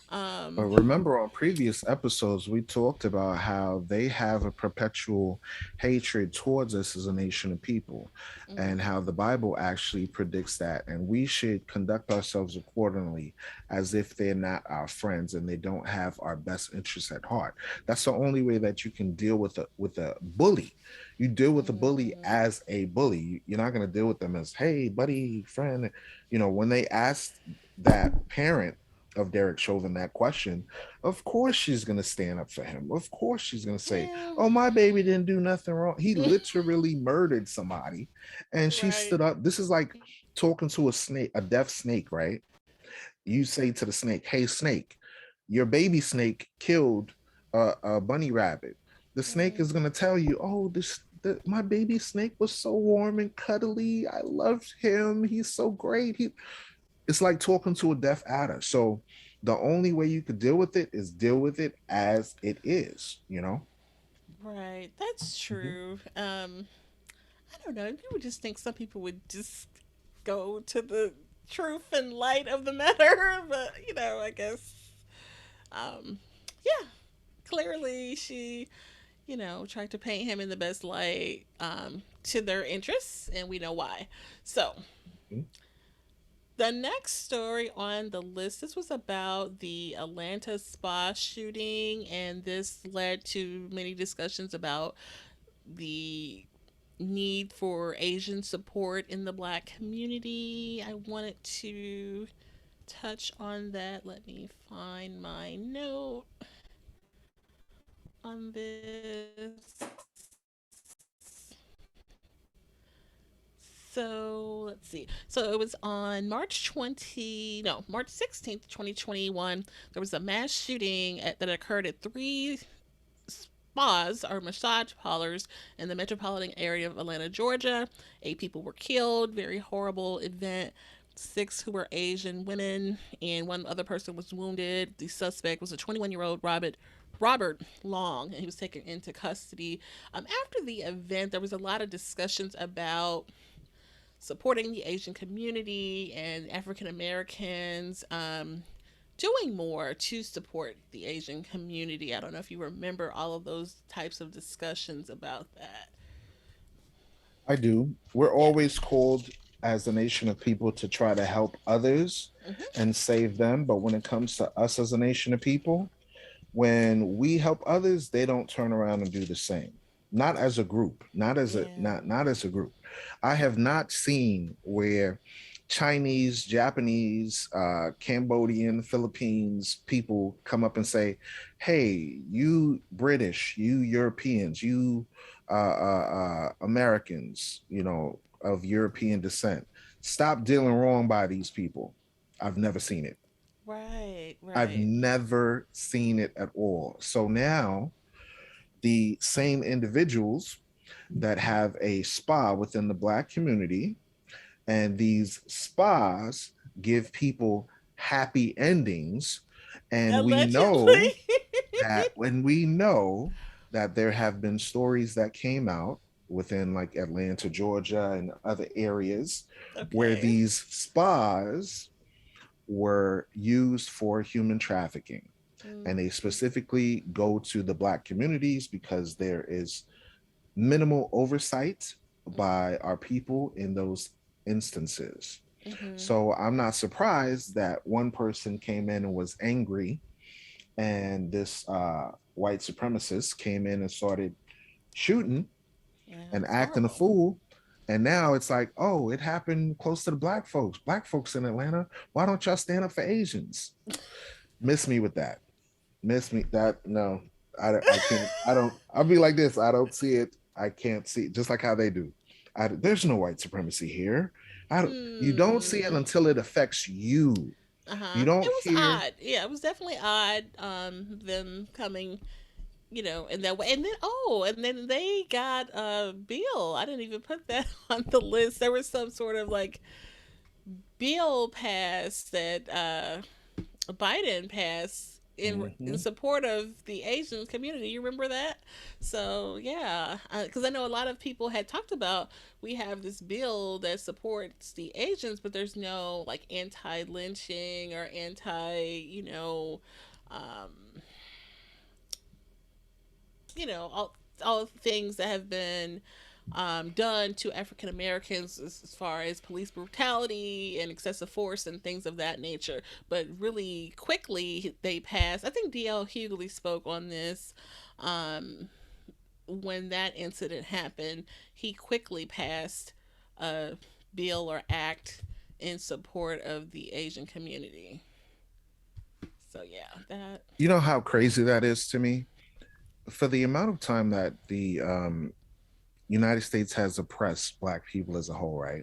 [SPEAKER 2] But
[SPEAKER 1] Um,
[SPEAKER 2] remember, on previous episodes, we talked about how they have a perpetual hatred towards us as a nation of people, and
[SPEAKER 1] mhm,
[SPEAKER 2] how the Bible actually predicts that. And we should conduct ourselves accordingly as if they're not our friends and they don't have our best interests at heart. That's the only way that you can deal with a bully. You deal with a bully
[SPEAKER 1] mhm,
[SPEAKER 2] as a bully. You're not going to deal with them as, hey, buddy, friend. When they asked that parent of Derek Chauvin that question, of course she's going to stand up for him. Of course she's going to say,
[SPEAKER 1] yeah,
[SPEAKER 2] oh, my baby didn't do nothing wrong. He literally murdered somebody. And she
[SPEAKER 1] right,
[SPEAKER 2] stood up. This is like talking to a snake, a deaf snake, right? You say to the snake, hey, snake, your baby snake killed a bunny rabbit. The snake
[SPEAKER 1] mhm,
[SPEAKER 2] is going to tell you, oh, my baby snake was so warm and cuddly. I loved him. He's so great. It's like talking to a deaf adder. So the only way you could deal with it is deal with it as it is.
[SPEAKER 1] right. That's
[SPEAKER 2] Mm-hmm.
[SPEAKER 1] true. I don't know. You would just think some people would just go to the truth and light of the matter, but I guess, um, yeah, clearly she, tried to paint him in the best light, to their interests, and we know why. So, the next story on the list, this was about the Atlanta spa shooting, and this led to many discussions about the need for Asian support in the Black community. I wanted to touch on that. Let me find my note on this. So let's see. So it was on March 16th, 2021. There was a mass shooting that occurred at three spas or massage parlors in the metropolitan area of Atlanta, Georgia. 8 people were killed. Very horrible event. 6 who were Asian women, and one other person was wounded. The suspect was a 21-year-old Robert Long, and he was taken into custody. After the event, there was a lot of discussions about supporting the Asian community and African Americans, doing more to support the Asian community. I don't know if you remember all of those types of discussions about that.
[SPEAKER 2] I do. We're
[SPEAKER 1] Yeah.
[SPEAKER 2] always called as a nation of people to try to help others
[SPEAKER 1] Hmm.
[SPEAKER 2] and save them. But when it comes to us as a nation of people, when we help others, they don't turn around and do the same. Not as a group,
[SPEAKER 1] Yeah.
[SPEAKER 2] not as a group. I have not seen where Chinese, Japanese, Cambodian, Philippines people come up and say, "Hey, you British, you Europeans, you Americans, of European descent, stop dealing wrong by these people." I've never seen it.
[SPEAKER 1] Right.
[SPEAKER 2] I've
[SPEAKER 1] Right.
[SPEAKER 2] never seen it at all. So now the same individuals that have a spa within the Black community, and these spas give people happy endings. And we
[SPEAKER 1] Allegedly.
[SPEAKER 2] know that there have been stories that came out within like Atlanta, Georgia, and other areas where
[SPEAKER 1] Okay.
[SPEAKER 2] these spas were used for human trafficking, and
[SPEAKER 1] Mm.
[SPEAKER 2] they specifically go to the Black communities because there is minimal oversight by our people in those instances.
[SPEAKER 1] Mm-hmm.
[SPEAKER 2] So I'm not surprised that one person came in and was angry, and this white supremacist came in and started shooting
[SPEAKER 1] Yeah.
[SPEAKER 2] and
[SPEAKER 1] It's
[SPEAKER 2] acting a
[SPEAKER 1] horrible.
[SPEAKER 2] fool. And now it's like, oh, it happened close to the Black folks in Atlanta. Why don't y'all stand up for Asians? Miss me with that. Miss me that. No, I can't. I don't. I'll be like this. I don't see it. I can't see it. Just like how they do. There's no white supremacy here. You don't see it
[SPEAKER 1] Hmm.
[SPEAKER 2] until it affects you. You
[SPEAKER 1] Uh-huh. It
[SPEAKER 2] don't
[SPEAKER 1] was
[SPEAKER 2] hear.
[SPEAKER 1] odd. Yeah, it was definitely odd, them coming, in that way. And then, and then they got a bill. I didn't even put that on the list. There was some sort of like bill passed that Biden passed in
[SPEAKER 2] Mhm.
[SPEAKER 1] support of the Asian community. You remember that? So yeah, because I know a lot of people had talked about, we have this bill that supports the Asians, but there's no like anti-lynching or anti, um, all things that have been done to African Americans as far as police brutality and excessive force and things of that nature. But really quickly, they passed. I think D.L. Hughley spoke on this um, when that incident happened. He quickly passed a bill or act in support of the Asian community. So yeah, that.
[SPEAKER 2] You know how crazy that is to me. For the amount of time that the United States has oppressed Black people as a whole, right?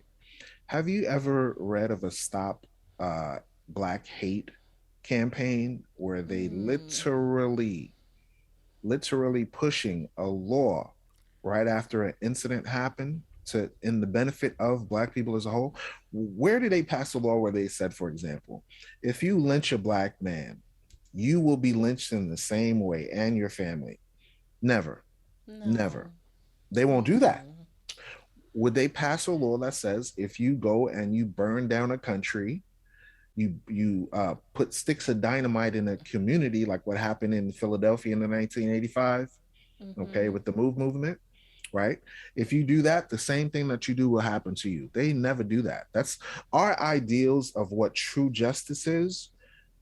[SPEAKER 2] Have you ever read of a Stop uh, Black Hate campaign where they
[SPEAKER 1] Hmm.
[SPEAKER 2] literally pushing a law right after an incident happened to in the benefit of Black people as a whole? Where did they pass a law where they said, for example, if you lynch a Black man, you will be lynched in the same way and your family? Never, never.
[SPEAKER 1] No.
[SPEAKER 2] They won't do that.
[SPEAKER 1] Mm-mm.
[SPEAKER 2] Would they pass a law that says if you go and you burn down a country, you put sticks of dynamite in a community, like what happened in Philadelphia in the 1985, okay,
[SPEAKER 1] Mm-hmm.
[SPEAKER 2] with the Move movement, right? If you do that, the same thing that you do will happen to you. They never do that. That's our ideals of what true justice is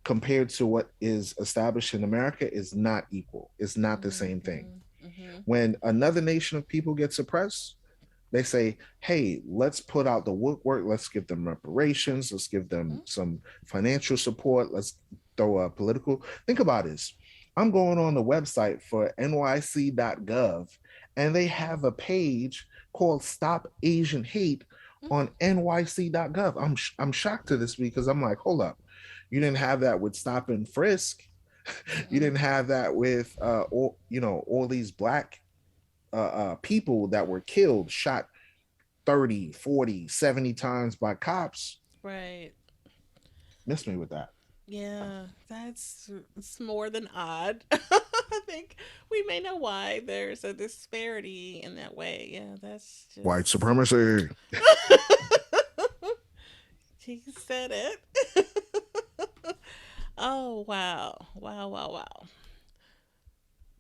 [SPEAKER 2] compared to what is established in America is not equal. It's not the same thing.
[SPEAKER 1] Mm-hmm. Mm-hmm.
[SPEAKER 2] When another nation of people gets oppressed, they say, hey, let's put out the woodwork. Let's give them reparations. Let's give them some financial support. Let's throw a political. Think about this. I'm going on the website for nyc.gov, and they have a page called Stop Asian Hate on
[SPEAKER 1] Mm-hmm.
[SPEAKER 2] nyc.gov. I'm shocked to this because I'm like, hold up. You didn't have that with Stop and Frisk. You
[SPEAKER 1] Mm-mm.
[SPEAKER 2] didn't have that with all these black people that were killed, shot 30, 40, 70 times by cops.
[SPEAKER 1] Right.
[SPEAKER 2] Miss me with that.
[SPEAKER 1] Yeah, that's it's more than odd. I think we may know why there's a disparity in that way. Yeah, that's
[SPEAKER 2] White
[SPEAKER 1] just.
[SPEAKER 2] supremacy.
[SPEAKER 1] He said it. Oh wow, wow, wow, wow.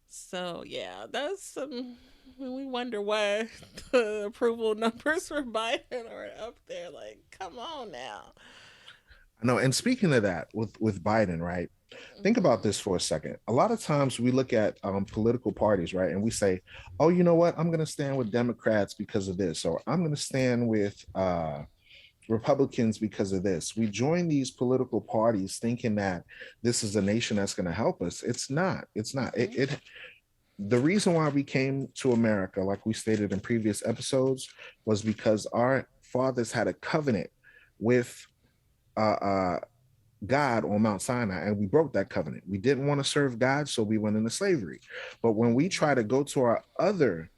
[SPEAKER 1] So yeah, that's some. We wonder why the approval numbers for Biden are up there. Like, come on now.
[SPEAKER 2] No, and speaking of that, with Biden, right? Think about
[SPEAKER 1] Hmm.
[SPEAKER 2] this for a second. A lot of times we look at political parties, right, and we say, "Oh, you know what? I'm going to stand with Democrats because of this, or I'm going to stand with Republicans because of this." We join these political parties thinking that this is a nation that's going to help us. It's not. It's not.
[SPEAKER 1] Hmm.
[SPEAKER 2] The reason why we came to America, like we stated in previous episodes, was because our fathers had a covenant with uh, uh, God on Mount Sinai, and we broke that covenant. We didn't want to serve God, so we went into slavery. But when we try to go to other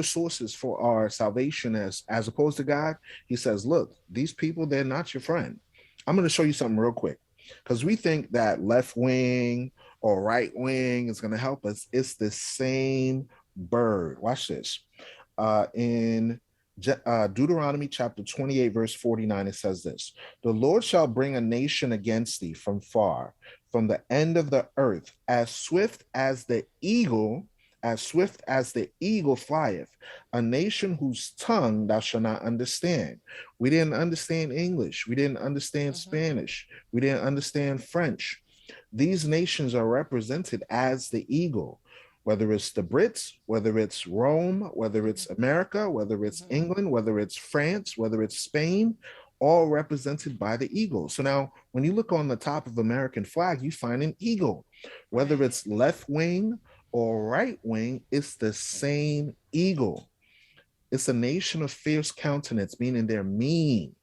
[SPEAKER 2] sources for our salvation as opposed to God, he says, look, these people, they're not your friend. I'm going to show you something real quick, because we think that left wing or right wing is going to help us. It's the same bird. Watch this. In Deuteronomy chapter 28, verse 49, it says this: The Lord shall bring a nation against thee from far, from the end of the earth, as swift as the eagle flieth, a nation whose tongue thou shalt not understand. We didn't understand English. We didn't understand
[SPEAKER 1] Hmm.
[SPEAKER 2] Spanish. We didn't understand French. These nations are represented as the eagle, whether it's the Brits, whether it's Rome, whether it's America, whether it's
[SPEAKER 1] Hmm.
[SPEAKER 2] England, whether it's France, whether it's Spain, all represented by the eagle. So now, when you look on the top of American flag, you find an eagle. Whether
[SPEAKER 1] Right.
[SPEAKER 2] it's left wing or right wing, it's the same eagle. It's a nation of fierce countenance, meaning they're mean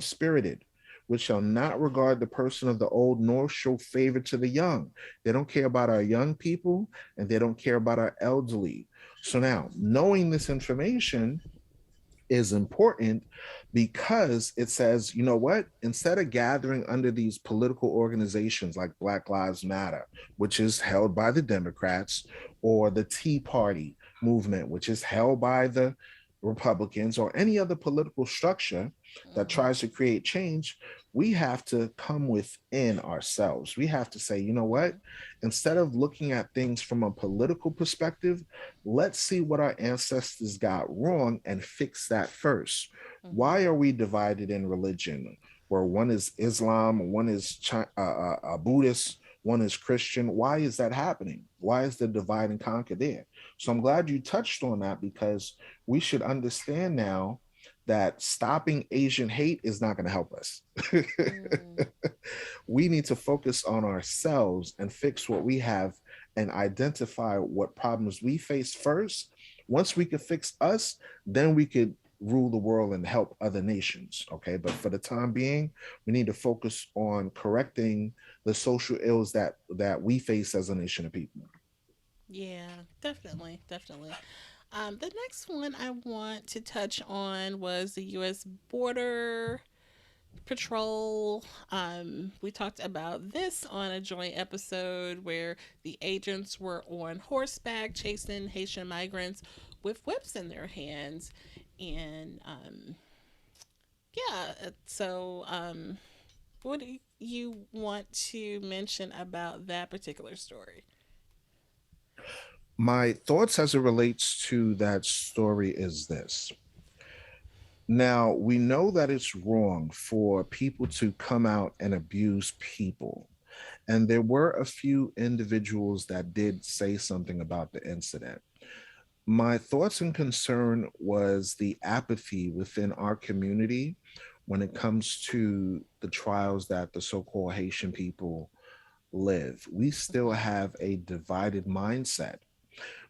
[SPEAKER 2] spirited, which shall not regard the person of the old, nor show favor to the young. They don't care about our young people, and they don't care about our elderly. So now, knowing this information is important, because it says, you know what? Instead of gathering under these political organizations like Black Lives Matter, which is held by the Democrats, or the Tea Party movement, which is held by the Republicans, or any other political structure that
[SPEAKER 1] Hmm.
[SPEAKER 2] tries to create change, we have to come within ourselves. We have to say, you know what? Instead of looking at things from a political perspective, let's see what our ancestors got wrong and fix that first.
[SPEAKER 1] Hmm.
[SPEAKER 2] Why are we divided in religion, where one is Islam, one is Buddhist, one is Christian? Why is that happening? Why is the divide and conquer there? So I'm glad you touched on that, because we should understand now that stopping Asian hate is not going to help us.
[SPEAKER 1] Hmm.
[SPEAKER 2] We need to focus on ourselves and fix what we have, and identify what problems we face first. Once we could fix us, then we could rule the world and help other nations. Okay. But for the time being, we need to focus on correcting the social ills that we face as a nation of people.
[SPEAKER 1] Yeah, definitely, definitely. The next one I want to touch on was the U.S. border patrol. We talked about this on a joint episode where the agents were on horseback chasing Haitian migrants with whips in their hands. And yeah, what do you want to mention about that particular story?
[SPEAKER 2] My thoughts as it relates to that story is this. Now, we know that it's wrong for people to come out and abuse people. And there were a few individuals that did say something about the incident. My thoughts and concern was the apathy within our community when it comes to the trials that the so called Haitian people live. We still
[SPEAKER 1] Hmm.
[SPEAKER 2] have a divided mindset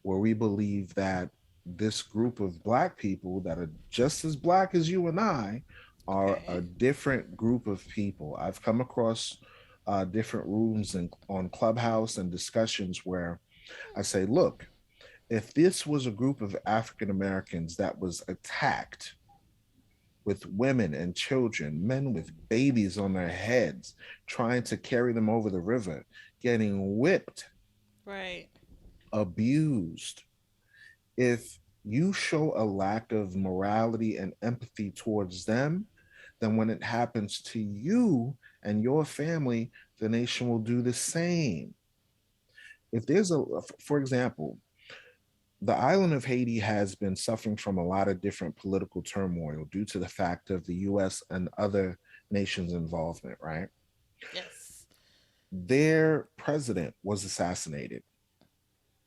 [SPEAKER 2] where we believe that this group of Black people that are just as Black as you and I are a
[SPEAKER 1] Okay.
[SPEAKER 2] different group of people. I've come across different rooms and on Clubhouse and discussions where I say, look, if this was a group of African Americans that was attacked with women and children, men with babies on their heads, trying to carry them over the river, getting whipped,
[SPEAKER 1] Right.
[SPEAKER 2] abused, if you show a lack of morality and empathy towards them, then when it happens to you and your family, the nation will do the same. If there's a, for example, the island of Haiti has been suffering from a lot of different political turmoil due to the fact of the US and other nations' involvement, right?
[SPEAKER 1] Yes.
[SPEAKER 2] Their president was assassinated.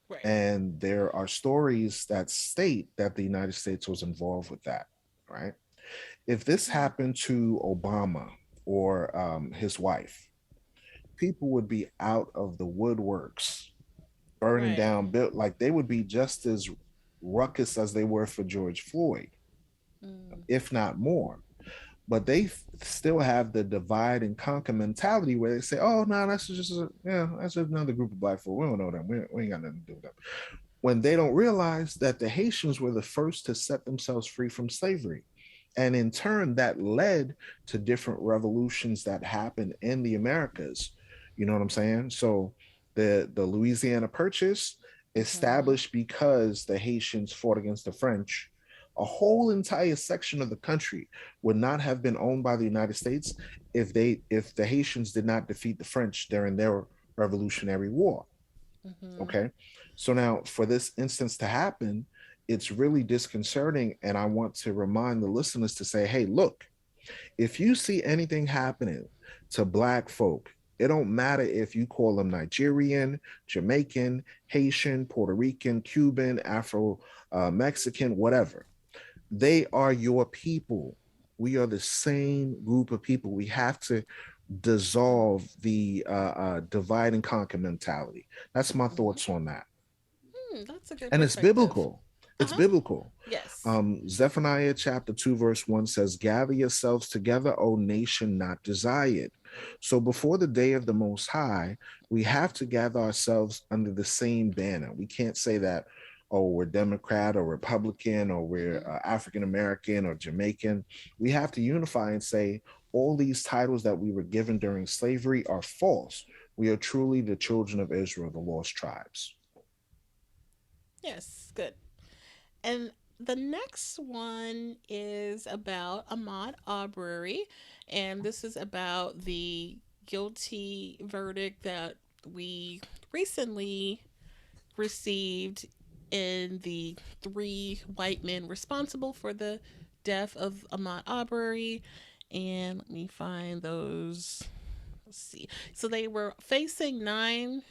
[SPEAKER 1] Right.
[SPEAKER 2] And there are stories that state that the United States was involved with that, right? If this
[SPEAKER 1] Mm-hmm.
[SPEAKER 2] happened to Obama or his wife, people would be out of the woodworks, burning
[SPEAKER 1] Right.
[SPEAKER 2] down, built like they would be just as ruckus as they were for George Floyd,
[SPEAKER 1] Mm.
[SPEAKER 2] if not more. But they still have the divide and conquer mentality where they say, "Oh no, that's just that's just another group of black folk. We don't know them. We ain't got nothing to do with them." When they don't realize that the Haitians were the first to set themselves free from slavery. And in turn, that led to different revolutions that happened in the Americas. You know what I'm saying? So the Louisiana Purchase
[SPEAKER 1] Mm-hmm.
[SPEAKER 2] established because the Haitians fought against the French. A whole entire section of the country would not have been owned by the United States if the Haitians did not defeat the French during their Revolutionary War.
[SPEAKER 1] Mm-hmm.
[SPEAKER 2] Okay. So now for this instance to happen, it's really disconcerting. And I want to remind the listeners to say, hey, look, if you see anything happening to black folk, it don't matter if you call them Nigerian, Jamaican, Haitian, Puerto Rican, Cuban, Afro Mexican, whatever. They are your people. We are the same group of people. We have to dissolve the divide and conquer mentality. That's my
[SPEAKER 1] Mm-hmm.
[SPEAKER 2] thoughts on that.
[SPEAKER 1] That's a good
[SPEAKER 2] And it's
[SPEAKER 1] perspective.
[SPEAKER 2] biblical.
[SPEAKER 1] Uh
[SPEAKER 2] It's
[SPEAKER 1] huh.
[SPEAKER 2] biblical.
[SPEAKER 1] Yes.
[SPEAKER 2] Zephaniah chapter 2, verse 1 says, "Gather yourselves together, O nation not desired." So before the day of the Most High, we have to gather ourselves under the same banner. We can't say that, oh, we're Democrat or Republican or we're
[SPEAKER 1] Mm-hmm.
[SPEAKER 2] African American or Jamaican. We have to unify and say all these titles that we were given during slavery are false. We are truly the children of Israel, the lost tribes.
[SPEAKER 1] Yes. Good. And the next one is about Ahmaud Arbery, and this is about the guilty verdict that we recently received in the three white men responsible for the death of Ahmaud Arbery. And let me find those. Let's see. So they were facing 9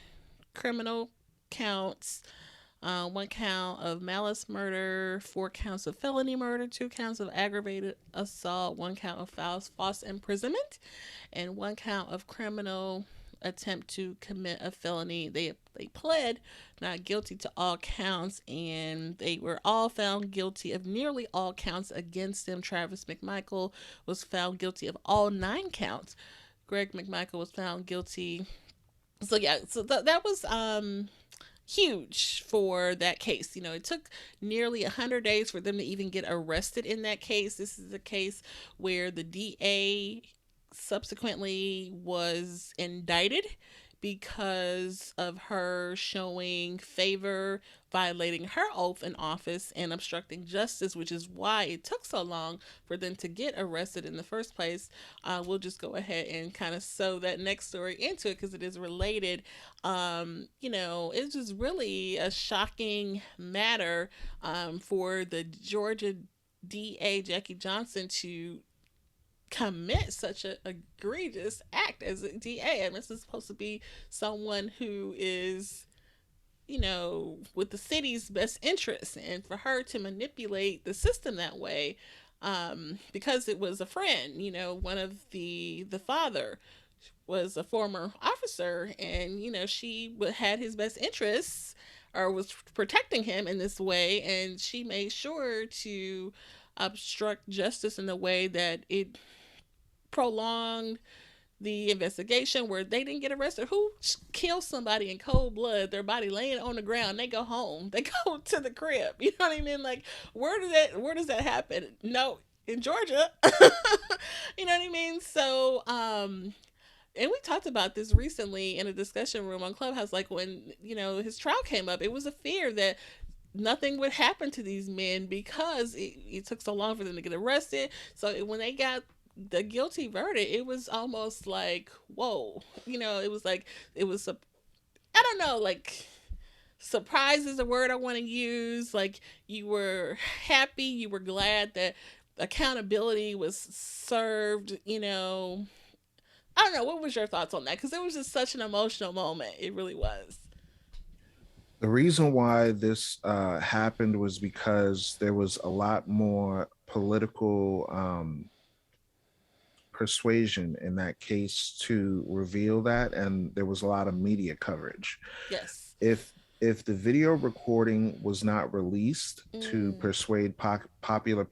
[SPEAKER 1] criminal counts, one count of malice murder, 4 counts of felony murder, 2 counts of aggravated assault, 1 count of false imprisonment, and 1 count of criminal attempt to commit a felony. They pled not guilty to all counts, and they were all found guilty of nearly all counts against them. Travis McMichael was found guilty of all 9 counts. Greg McMichael was found guilty. So yeah, so that was huge for that case. You know, it took nearly 100 days for them to even get arrested in that case. This is a case where the DA subsequently was indicted because of her showing favor, violating her oath in office, and obstructing justice, which is why it took so long for them to get arrested in the first place. We'll just go ahead and kind of sew that next story into it because it is related. It's just really a shocking matter for the Georgia DA Jackie Johnson to commit such an egregious act as a DA. And this is supposed to be someone who is, with the city's best interests, and for her to manipulate the system that way, because it was a friend, one of the father was a former officer, and she had his best interests or was protecting him in this way, and she made sure to obstruct justice in a way that it prolonged the investigation where they didn't get arrested. Who kills somebody in cold blood, their body laying on the ground, they go home, they go to the crib? You know what I mean? Like, where does that happen? No, in Georgia. You know what I mean? So and we talked about this recently in a discussion room on Clubhouse. Like, when his trial came up, it was a fear that nothing would happen to these men because it took so long for them to get arrested. So when they got the guilty verdict, it was almost like, whoa. It was like, it was a, I don't know, like, surprised is a word I want to use. Like, you were happy, you were glad that accountability was served, you know. I don't know. What was your thoughts on that? Because it was just such an emotional moment. It really was.
[SPEAKER 2] The reason why this happened was because there was a lot more political persuasion in that case to reveal that, and there was a lot of media coverage.
[SPEAKER 1] Yes.
[SPEAKER 2] If if the video recording was not released to
[SPEAKER 1] Mm,
[SPEAKER 2] persuade popular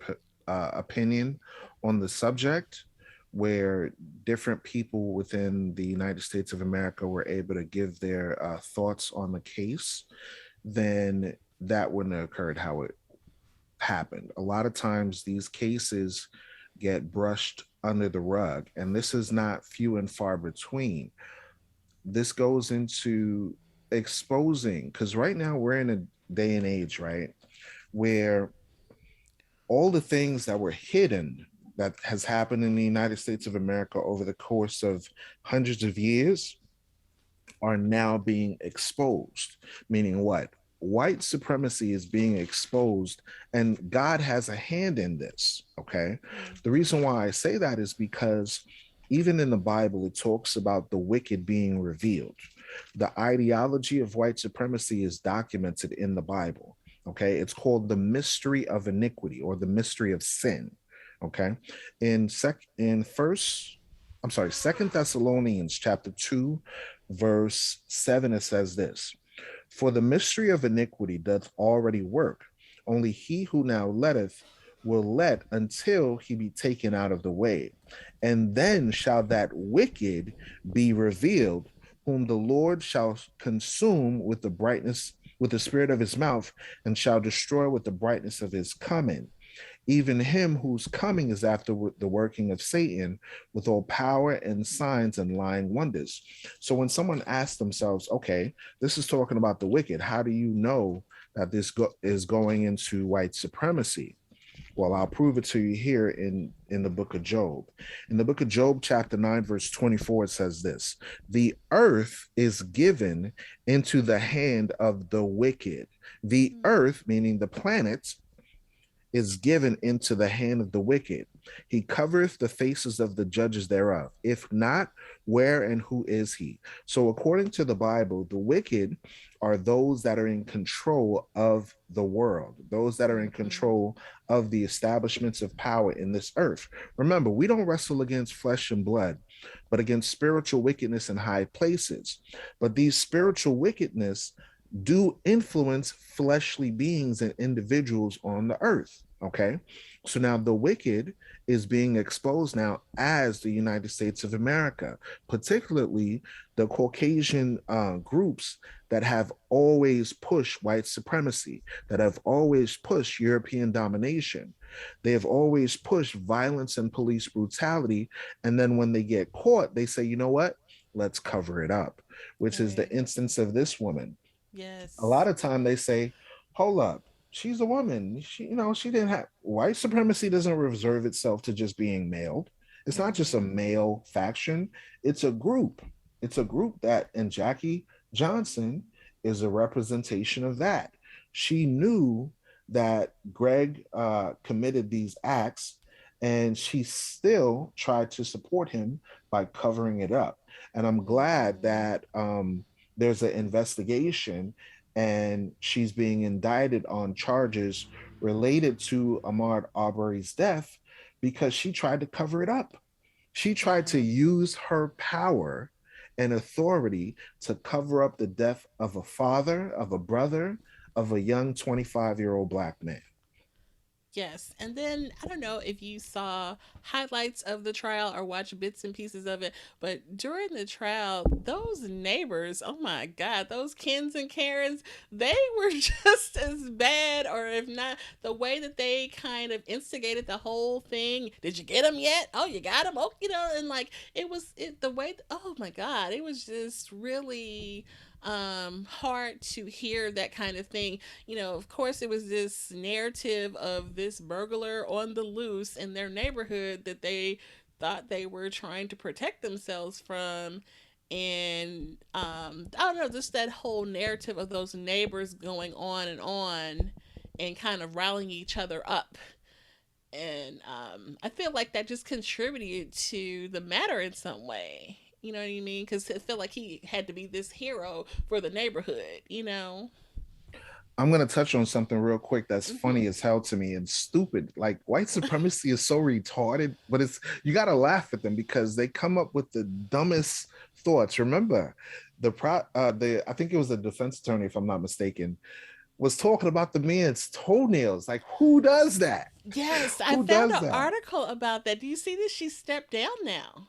[SPEAKER 2] opinion on the subject, where different people within the United States of America were able to give their thoughts on the case, then that wouldn't have occurred how it happened. A lot of times these cases get brushed under the rug, and this is not few and far between. This goes into exposing, because right now we're in a day and age, right, where all the things that were hidden that has happened in the United States of America over the course of hundreds of years are now being exposed. Meaning what? White supremacy is being exposed, and God has a hand in this. Okay.
[SPEAKER 1] mm,
[SPEAKER 2] The reason why I say that is because even in the Bible, it talks about the wicked being revealed. The ideology of white supremacy is documented in the Bible. Okay. It's called the mystery of iniquity or the mystery of sin. Okay. In first, I'm sorry, Second Thessalonians chapter 2, verse 7, it says this: For the mystery of iniquity doth already work. Only he who now letteth will let until he be taken out of the way. And then shall that wicked be revealed, whom the Lord shall consume with the brightness, with the spirit of his mouth, and shall destroy with the brightness of his coming, even him whose coming is after the working of Satan with all power and signs and lying wonders. So when someone asks themselves, okay, this is talking about the wicked, how do you know that is going into white supremacy? Well, I'll prove it to you here in the book of Job. In the book of Job, chapter 9, verse 24, it says this: The earth is given into the hand of the wicked. The
[SPEAKER 1] mm,
[SPEAKER 2] earth, meaning the planet, is given into the hand of the wicked. He covereth the faces of the judges thereof. If not, where and who is he? So, according to the Bible, the wicked are those that are in control of the world, those that are in
[SPEAKER 1] mm-hmm.
[SPEAKER 2] control of the establishments of power in this earth. Remember, we don't wrestle against flesh and blood, but against spiritual wickedness in high places. But these spiritual wickedness do influence fleshly beings and individuals on the earth. Okay. So now the wicked is being exposed now as the United States of America, particularly the Caucasian groups that have always pushed white supremacy, that have always pushed European domination. They have always pushed violence and police brutality. And then when they get caught, they say, you know what? Let's cover it up, which is the
[SPEAKER 1] Right.
[SPEAKER 2] instance of this woman. A
[SPEAKER 1] Yes.
[SPEAKER 2] lot of time they say, hold up, she's a woman. She didn't have white supremacy doesn't reserve itself to just being male. It's not just a
[SPEAKER 1] Mm-hmm.
[SPEAKER 2] male faction. It's a group. It's a group that, and Jackie Johnson is a representation of that. She knew that Greg committed these acts, and she still tried to support him by covering it up. And I'm glad
[SPEAKER 1] Mm-hmm.
[SPEAKER 2] that there's an investigation and she's being indicted on charges related to Ahmaud Arbery's death because she tried to cover it up. She tried to
[SPEAKER 1] Yeah.
[SPEAKER 2] use her power and authority to cover up the death of a father, of a brother, of a young 25-year-old Black man.
[SPEAKER 1] Yes. And then I don't know if you saw highlights of the trial or watched bits and pieces of it, but during the trial, those neighbors, oh my God, those Kens and Karens, they were just as bad, or if not, the way that they kind of instigated the whole thing. Did you get him yet? Oh, you got him? Oh, and like the way, oh my God, it was just really hard to hear that kind of thing. Of course, it was this narrative of this burglar on the loose in their neighborhood that they thought they were trying to protect themselves from. And I don't know, just that whole narrative of those neighbors going on and kind of rallying each other up. And I feel like that just contributed to the matter in some way. You know what I mean? Because I feel like he had to be this hero for the neighborhood, you know?
[SPEAKER 2] I'm gonna touch on something real quick that's
[SPEAKER 1] Hmm.
[SPEAKER 2] funny as hell to me and stupid. Like white supremacy is so retarded, but it's you gotta laugh at them because they come up with the dumbest thoughts. Remember, the I think it was the defense attorney, if I'm not mistaken, was talking about the man's toenails. Like, who does that?
[SPEAKER 1] Yes, I
[SPEAKER 2] Who
[SPEAKER 1] found
[SPEAKER 2] does
[SPEAKER 1] an
[SPEAKER 2] that?
[SPEAKER 1] article about that. Do you see this? She stepped down now.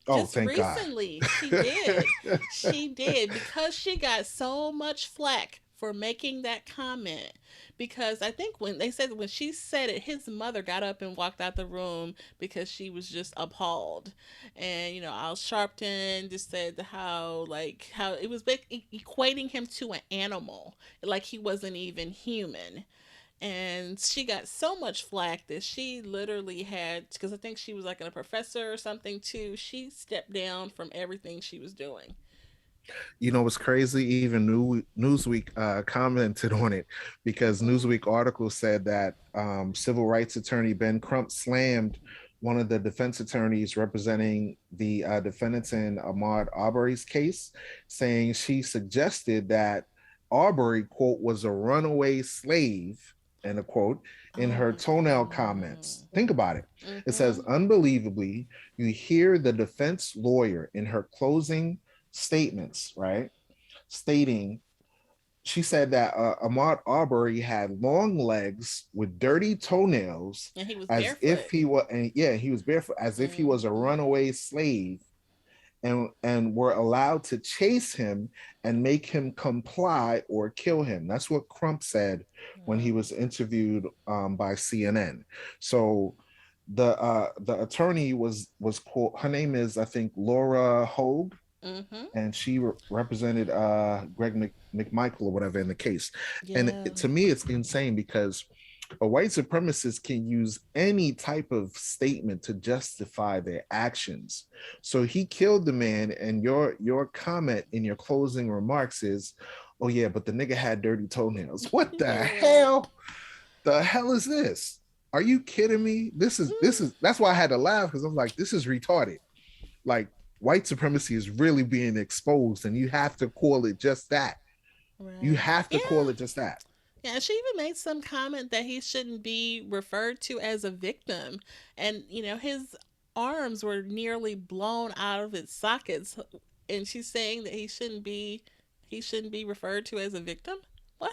[SPEAKER 2] Oh,
[SPEAKER 1] Just
[SPEAKER 2] thank God.
[SPEAKER 1] recently, she did. She did because she got so much flack for making that comment. Because I think when they said when she said it, his mother got up and walked out the room because she was just appalled. And Al Sharpton just said how it was equating him to an animal, like he wasn't even human. And she got so much flack that she literally had, because I think she was like a professor or something too, she stepped down from everything she was doing.
[SPEAKER 2] You know what's crazy? Even Newsweek commented on it because
[SPEAKER 1] Mm-hmm.
[SPEAKER 2] Newsweek article said that civil rights attorney Ben Crump slammed one of the defense attorneys representing the defendants in Ahmaud Arbery's case, saying she suggested that Arbery, quote, was a runaway slave, end of quote, in
[SPEAKER 1] Oh
[SPEAKER 2] her
[SPEAKER 1] my
[SPEAKER 2] toenail comments.
[SPEAKER 1] god.
[SPEAKER 2] Think about it. It says,
[SPEAKER 1] Mm-hmm.
[SPEAKER 2] unbelievably, you hear the defense lawyer in her closing statements, right? Stating she said that Ahmaud Arbery had long legs with dirty toenails,
[SPEAKER 1] And he was
[SPEAKER 2] as if
[SPEAKER 1] barefoot.
[SPEAKER 2] he was, and yeah, he was barefoot, as if he was a
[SPEAKER 1] Mm-hmm.
[SPEAKER 2] runaway slave, and were allowed to chase him and make him comply or kill him. That's what Crump said when he
[SPEAKER 1] Wow.
[SPEAKER 2] was interviewed by CNN. So the attorney was called. Her name is, I think, Laura Hogue,
[SPEAKER 1] Mm-hmm.
[SPEAKER 2] and she represented Greg McMichael or whatever in the case. And
[SPEAKER 1] Yeah.
[SPEAKER 2] to me, it's insane because a white supremacist can use any type of statement to justify their actions. So he killed the man, and your comment in your closing remarks is, "Oh yeah, but the nigga had dirty toenails." What the
[SPEAKER 1] You're right.
[SPEAKER 2] hell? The hell is this? Are you kidding me? This is that's why I had to laugh because I'm like, this is retarded. Like white supremacy is really being exposed, and you have to call it just that. You
[SPEAKER 1] Right.
[SPEAKER 2] have
[SPEAKER 1] Yeah.
[SPEAKER 2] to call it just that.
[SPEAKER 1] Yeah, she even made some comment that he shouldn't be referred to as a victim. And, his arms were nearly blown out of its sockets. And she's saying that he shouldn't be referred to as a victim? What?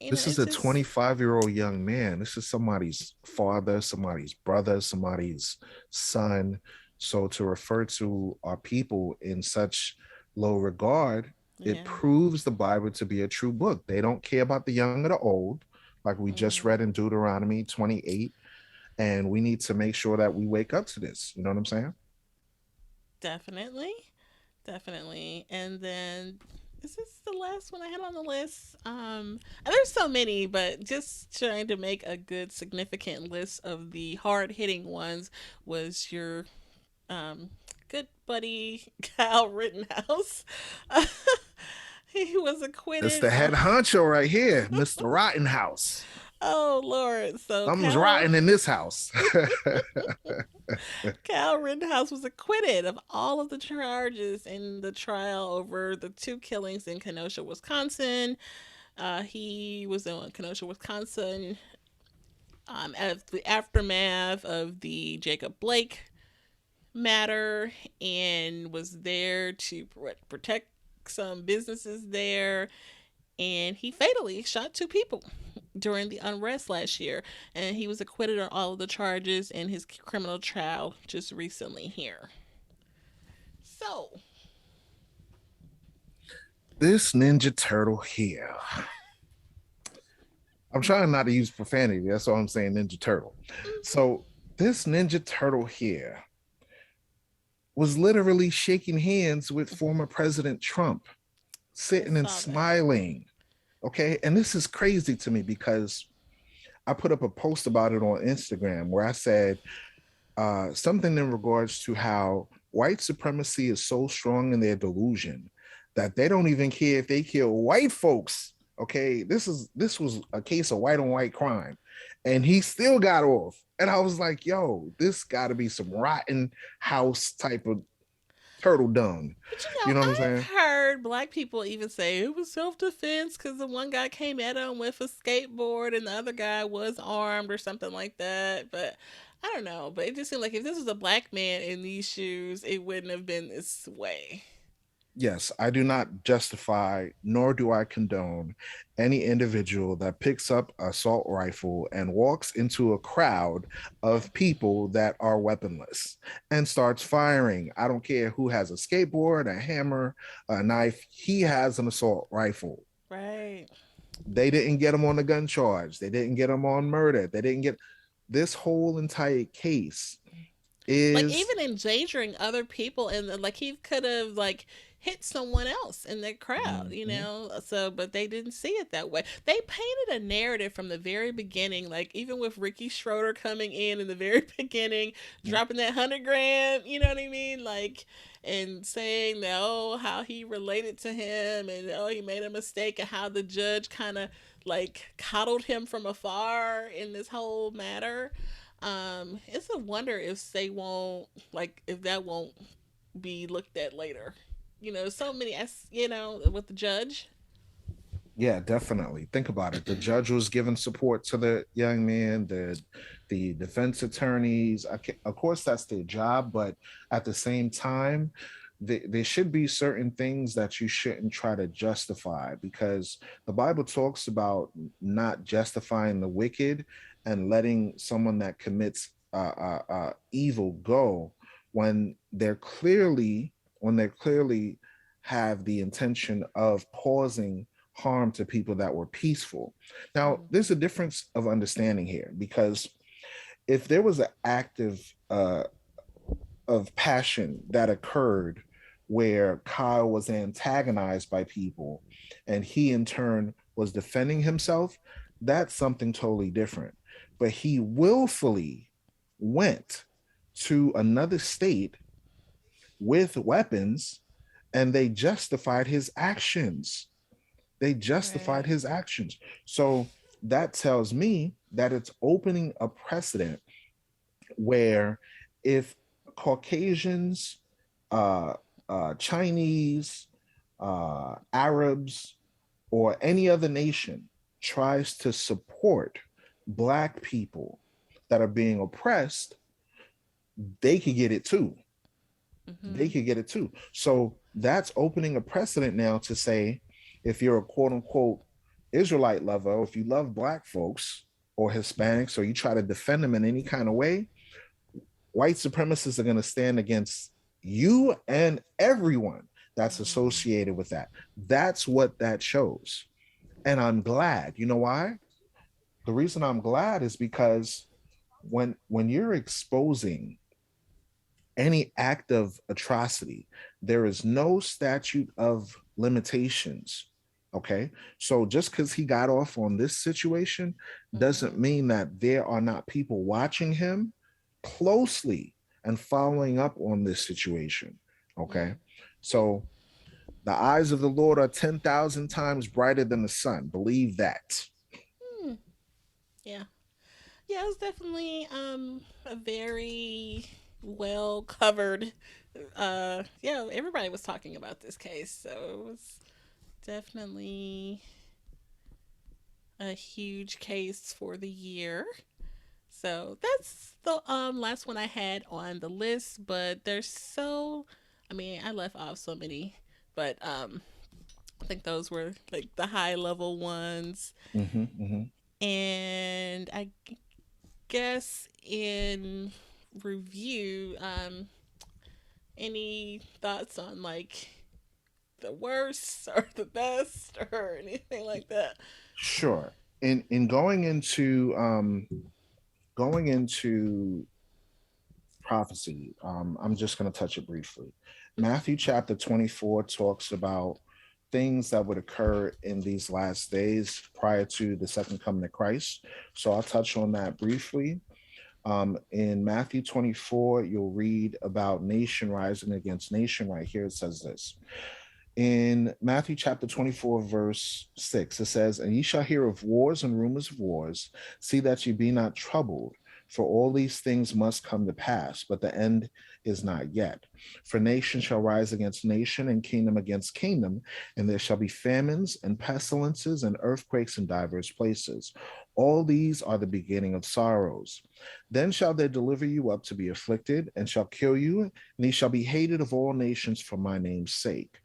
[SPEAKER 2] This is
[SPEAKER 1] It's
[SPEAKER 2] a
[SPEAKER 1] just
[SPEAKER 2] 25-year-old young man. This is somebody's father, somebody's brother, somebody's son. So to refer to our people in such low regard, it
[SPEAKER 1] yeah.
[SPEAKER 2] proves the Bible to be a true book. They don't care about the young or the old, like we just
[SPEAKER 1] Mm,
[SPEAKER 2] read in Deuteronomy 28. And we need to make sure that we wake up to this. You know what I'm saying?
[SPEAKER 1] definitely. Definitely. And then is this the last one I had on the list? There's so many, but just trying to make a good significant list of the hard hitting ones was your um good buddy Kyle Rittenhouse. He was
[SPEAKER 2] It's
[SPEAKER 1] acquitted
[SPEAKER 2] the head
[SPEAKER 1] on.
[SPEAKER 2] honcho right here, Mr. Rottenhouse.
[SPEAKER 1] Oh Lord. So
[SPEAKER 2] Something's
[SPEAKER 1] Kyle
[SPEAKER 2] rotten in this house.
[SPEAKER 1] Kyle Rittenhouse was acquitted of all of the charges in the trial over the two killings in Kenosha, Wisconsin. He was in Kenosha, Wisconsin, as the aftermath of the Jacob Blake matter, and was there to protect some businesses there. And he fatally shot two people during the unrest last year. And he was acquitted on all of the charges in his criminal trial just recently here. So,
[SPEAKER 2] This Ninja Turtle here. I'm trying not to use profanity. That's all I'm saying, Ninja Turtle.
[SPEAKER 1] mm-hmm.
[SPEAKER 2] So this Ninja Turtle here was literally shaking hands with former President Trump,
[SPEAKER 1] I
[SPEAKER 2] sitting and
[SPEAKER 1] saw that.
[SPEAKER 2] smiling. Okay. And this is crazy to me because I put up a post about it on Instagram where I said something in regards to how white supremacy is so strong in their delusion that they don't even care if they kill white folks. Okay, this was a case of white on white crime, and he still got off. And I was like, yo, this got to be some rotten house type of turtle dung.
[SPEAKER 1] But
[SPEAKER 2] You know what I'm
[SPEAKER 1] I've
[SPEAKER 2] saying?
[SPEAKER 1] heard black people even say it was self defense because the one guy came at him with a skateboard and the other guy was armed or something like that. But I don't know. But it just seemed like if this was a black man in these shoes, it wouldn't have been this way.
[SPEAKER 2] Yes, I do not justify nor do I condone any individual that picks up an assault rifle and walks into a crowd
[SPEAKER 1] Yeah.
[SPEAKER 2] of people that are weaponless and starts firing. I don't care who has a skateboard, a hammer, a knife. He has an assault rifle.
[SPEAKER 1] Right.
[SPEAKER 2] They didn't get him on the gun charge. They didn't get him on murder. They didn't get this whole entire case
[SPEAKER 1] Like
[SPEAKER 2] is
[SPEAKER 1] even endangering other people, and like he could have like hit someone else in the crowd, you
[SPEAKER 2] Mhm.
[SPEAKER 1] know. So but they didn't see it that way. They painted a narrative from the very beginning, like even with Ricky Schroeder coming in the very beginning, dropping that 100 grand, you know what I mean, like, and saying that, oh, how he related to him, and oh, he made a mistake, and how the judge kind of like coddled him from afar in this whole matter. It's a wonder if they won't, like, if that won't be looked at later. You know, so many as you know with the judge.
[SPEAKER 2] Yeah, definitely. Think about it. The judge was giving support to the young man, the defense attorneys. Of course, that's their job, but at the same time, there should be certain things that you shouldn't try to justify because the Bible talks about not justifying the wicked and letting someone that commits evil go when they're clearly have the intention of causing harm to people that were peaceful. Now,
[SPEAKER 1] Mm-hmm.
[SPEAKER 2] there's a difference of understanding here because if there was an active of passion that occurred where Kyle was antagonized by people and he in turn was defending himself, that's something totally different. But he willfully went to another state with weapons and they justified his actions. They justified
[SPEAKER 1] Right.
[SPEAKER 2] his actions. So that tells me that it's opening a precedent where if Caucasians, uh, Chinese, Arabs, or any other nation tries to support Black people that are being oppressed, they could get it too. They
[SPEAKER 1] Mm-hmm.
[SPEAKER 2] could get it too. So that's opening a precedent now to say, if you're a quote unquote Israelite lover, or if you love Black folks or Hispanics, or you try to defend them in any kind of way, white supremacists are going to stand against you and everyone that's
[SPEAKER 1] Mm-hmm.
[SPEAKER 2] associated with that. That's what that shows. And I'm glad. You know why? The reason I'm glad is because when you're exposing any act of atrocity, there is no statute of limitations. Okay. So just because he got off on this situation doesn't
[SPEAKER 1] Mm-hmm.
[SPEAKER 2] mean that there are not people watching him closely and following up on this situation. Okay.
[SPEAKER 1] Mm.
[SPEAKER 2] So the eyes of the Lord are 10,000 times brighter than the sun. Believe that.
[SPEAKER 1] Mm. Yeah. Yeah, it was definitely a very well covered. Yeah, everybody was talking about this case, so it was definitely a huge case for the year. So that's the last one I had on the list, but there's so I mean, I left off so many, but I think those were like the high level ones.
[SPEAKER 2] Mm-hmm, mm-hmm.
[SPEAKER 1] And I guess in review, any thoughts on like the worst or the best or anything like that?
[SPEAKER 2] Sure. In going into prophecy, I'm just going to touch it briefly. Matthew chapter 24 talks about things that would occur in these last days prior to the second coming of Christ. So I'll touch on that briefly. In Matthew 24, you'll read about nation rising against nation. Right here, it says this. In Matthew chapter 24, verse 6, it says, "And ye shall hear of wars and rumors of wars. See that ye be not troubled, for all these things must come to pass, but the end is not yet. For nation shall rise against nation, and kingdom against kingdom, and there shall be famines and pestilences and earthquakes in divers places. All these are the beginning of sorrows. Then shall they deliver you up to be afflicted, and shall kill you, and ye shall be hated of all nations for my name's sake."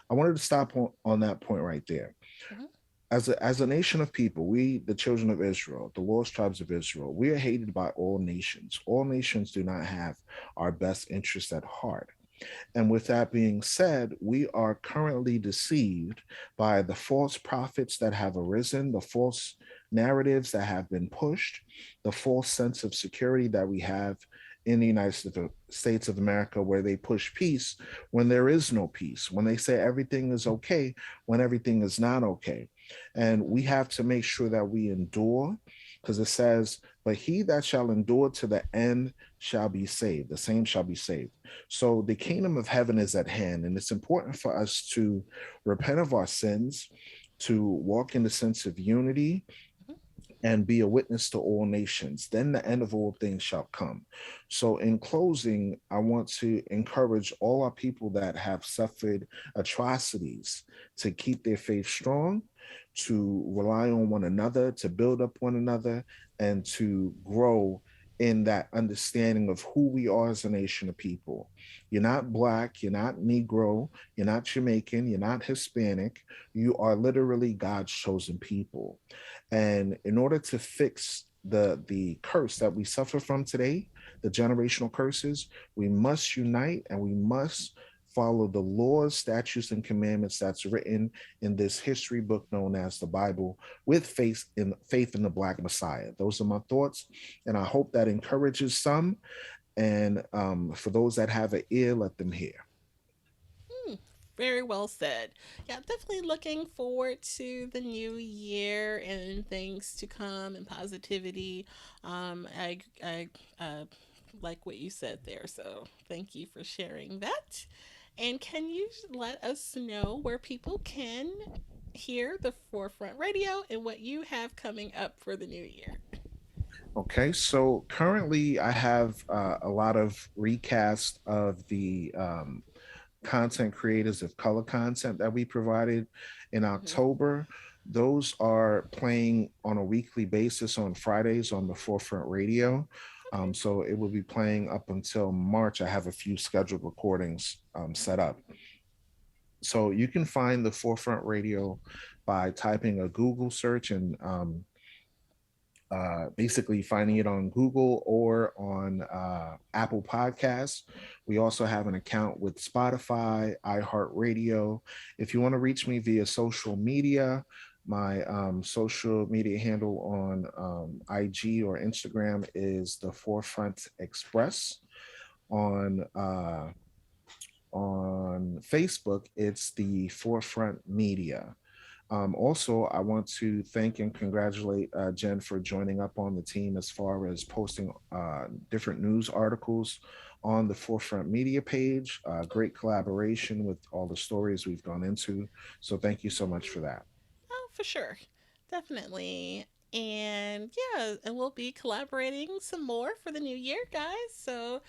[SPEAKER 2] I wanted to stop on that point right there.
[SPEAKER 1] Mhm.
[SPEAKER 2] As a nation of people, we, the children of Israel, the lost tribes of Israel, we are hated by all nations. All nations do not have our best interests at heart. And with that being said, we are currently deceived by the false prophets that have arisen, the false narratives that have been pushed, the false sense of security that we have in the United States of America, where they push peace when there is no peace, when they say everything is okay, when everything is not okay. And we have to make sure that we endure, because it says, "But he that shall endure to the end shall be saved. The same shall be saved." So the kingdom of heaven is at hand, and it's important for us to repent of our sins, to walk in the sense of unity,
[SPEAKER 1] Mhm.
[SPEAKER 2] and be a witness to all nations. Then the end of all things shall come. So, in closing, I want to encourage all our people that have suffered atrocities to keep their faith strong, to rely on one another, to build up one another, and to grow in that understanding of who we are as a nation of people. You're not Black, you're not Negro, you're not Jamaican, you're not Hispanic. You are literally God's chosen people. And in order to fix the curse that we suffer from today, the generational curses, we must unite and we must follow the laws, statutes, and commandments that's written in this history book known as the Bible, with faith in the Black Messiah. Those are my thoughts, and I hope that encourages some. And for those that have an ear, let them hear.
[SPEAKER 1] Hmm, very well said. Yeah, definitely looking forward to the new year and things to come and positivity. I like what you said there, so thank you for sharing that. And can you let us know where people can hear the Forefront Radio and what you have coming up for the new year?
[SPEAKER 2] Okay, so currently I have a lot of recast of the content creators of color content that we provided in
[SPEAKER 1] Hmm.
[SPEAKER 2] October. Those are playing on a weekly basis on Fridays on the Forefront Radio.
[SPEAKER 1] Okay.
[SPEAKER 2] So it will be playing up until March. I have a few scheduled recordings set up. So you can find the Forefront Radio by typing a Google search and basically finding it on Google or on Apple Podcasts. We also have an account with Spotify, iHeartRadio. If you want to reach me via social media, my social media handle on IG or Instagram is the Forefront Express. On Facebook, it's the Forefront Media. Also, I want to thank and congratulate Jen for joining up on the team as far as posting different news articles on the Forefront Media page. Great collaboration with all the stories we've gone into. So, thank you so much for that.
[SPEAKER 1] Oh, for sure. Definitely. And yeah, and we'll be collaborating some more for the new year, guys. So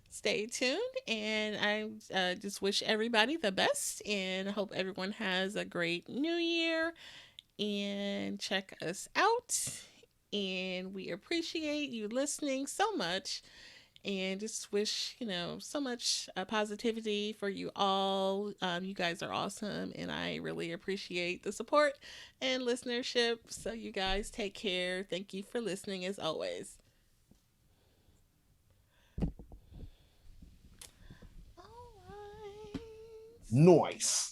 [SPEAKER 1] stay tuned. And I just wish everybody the best and I hope everyone has a great new year. And check us out. And we appreciate you listening so much and just wish so much positivity for you all. You guys are awesome and I really appreciate the support and listenership. So you guys take care. Thank you for listening as always. All right.
[SPEAKER 2] Noise.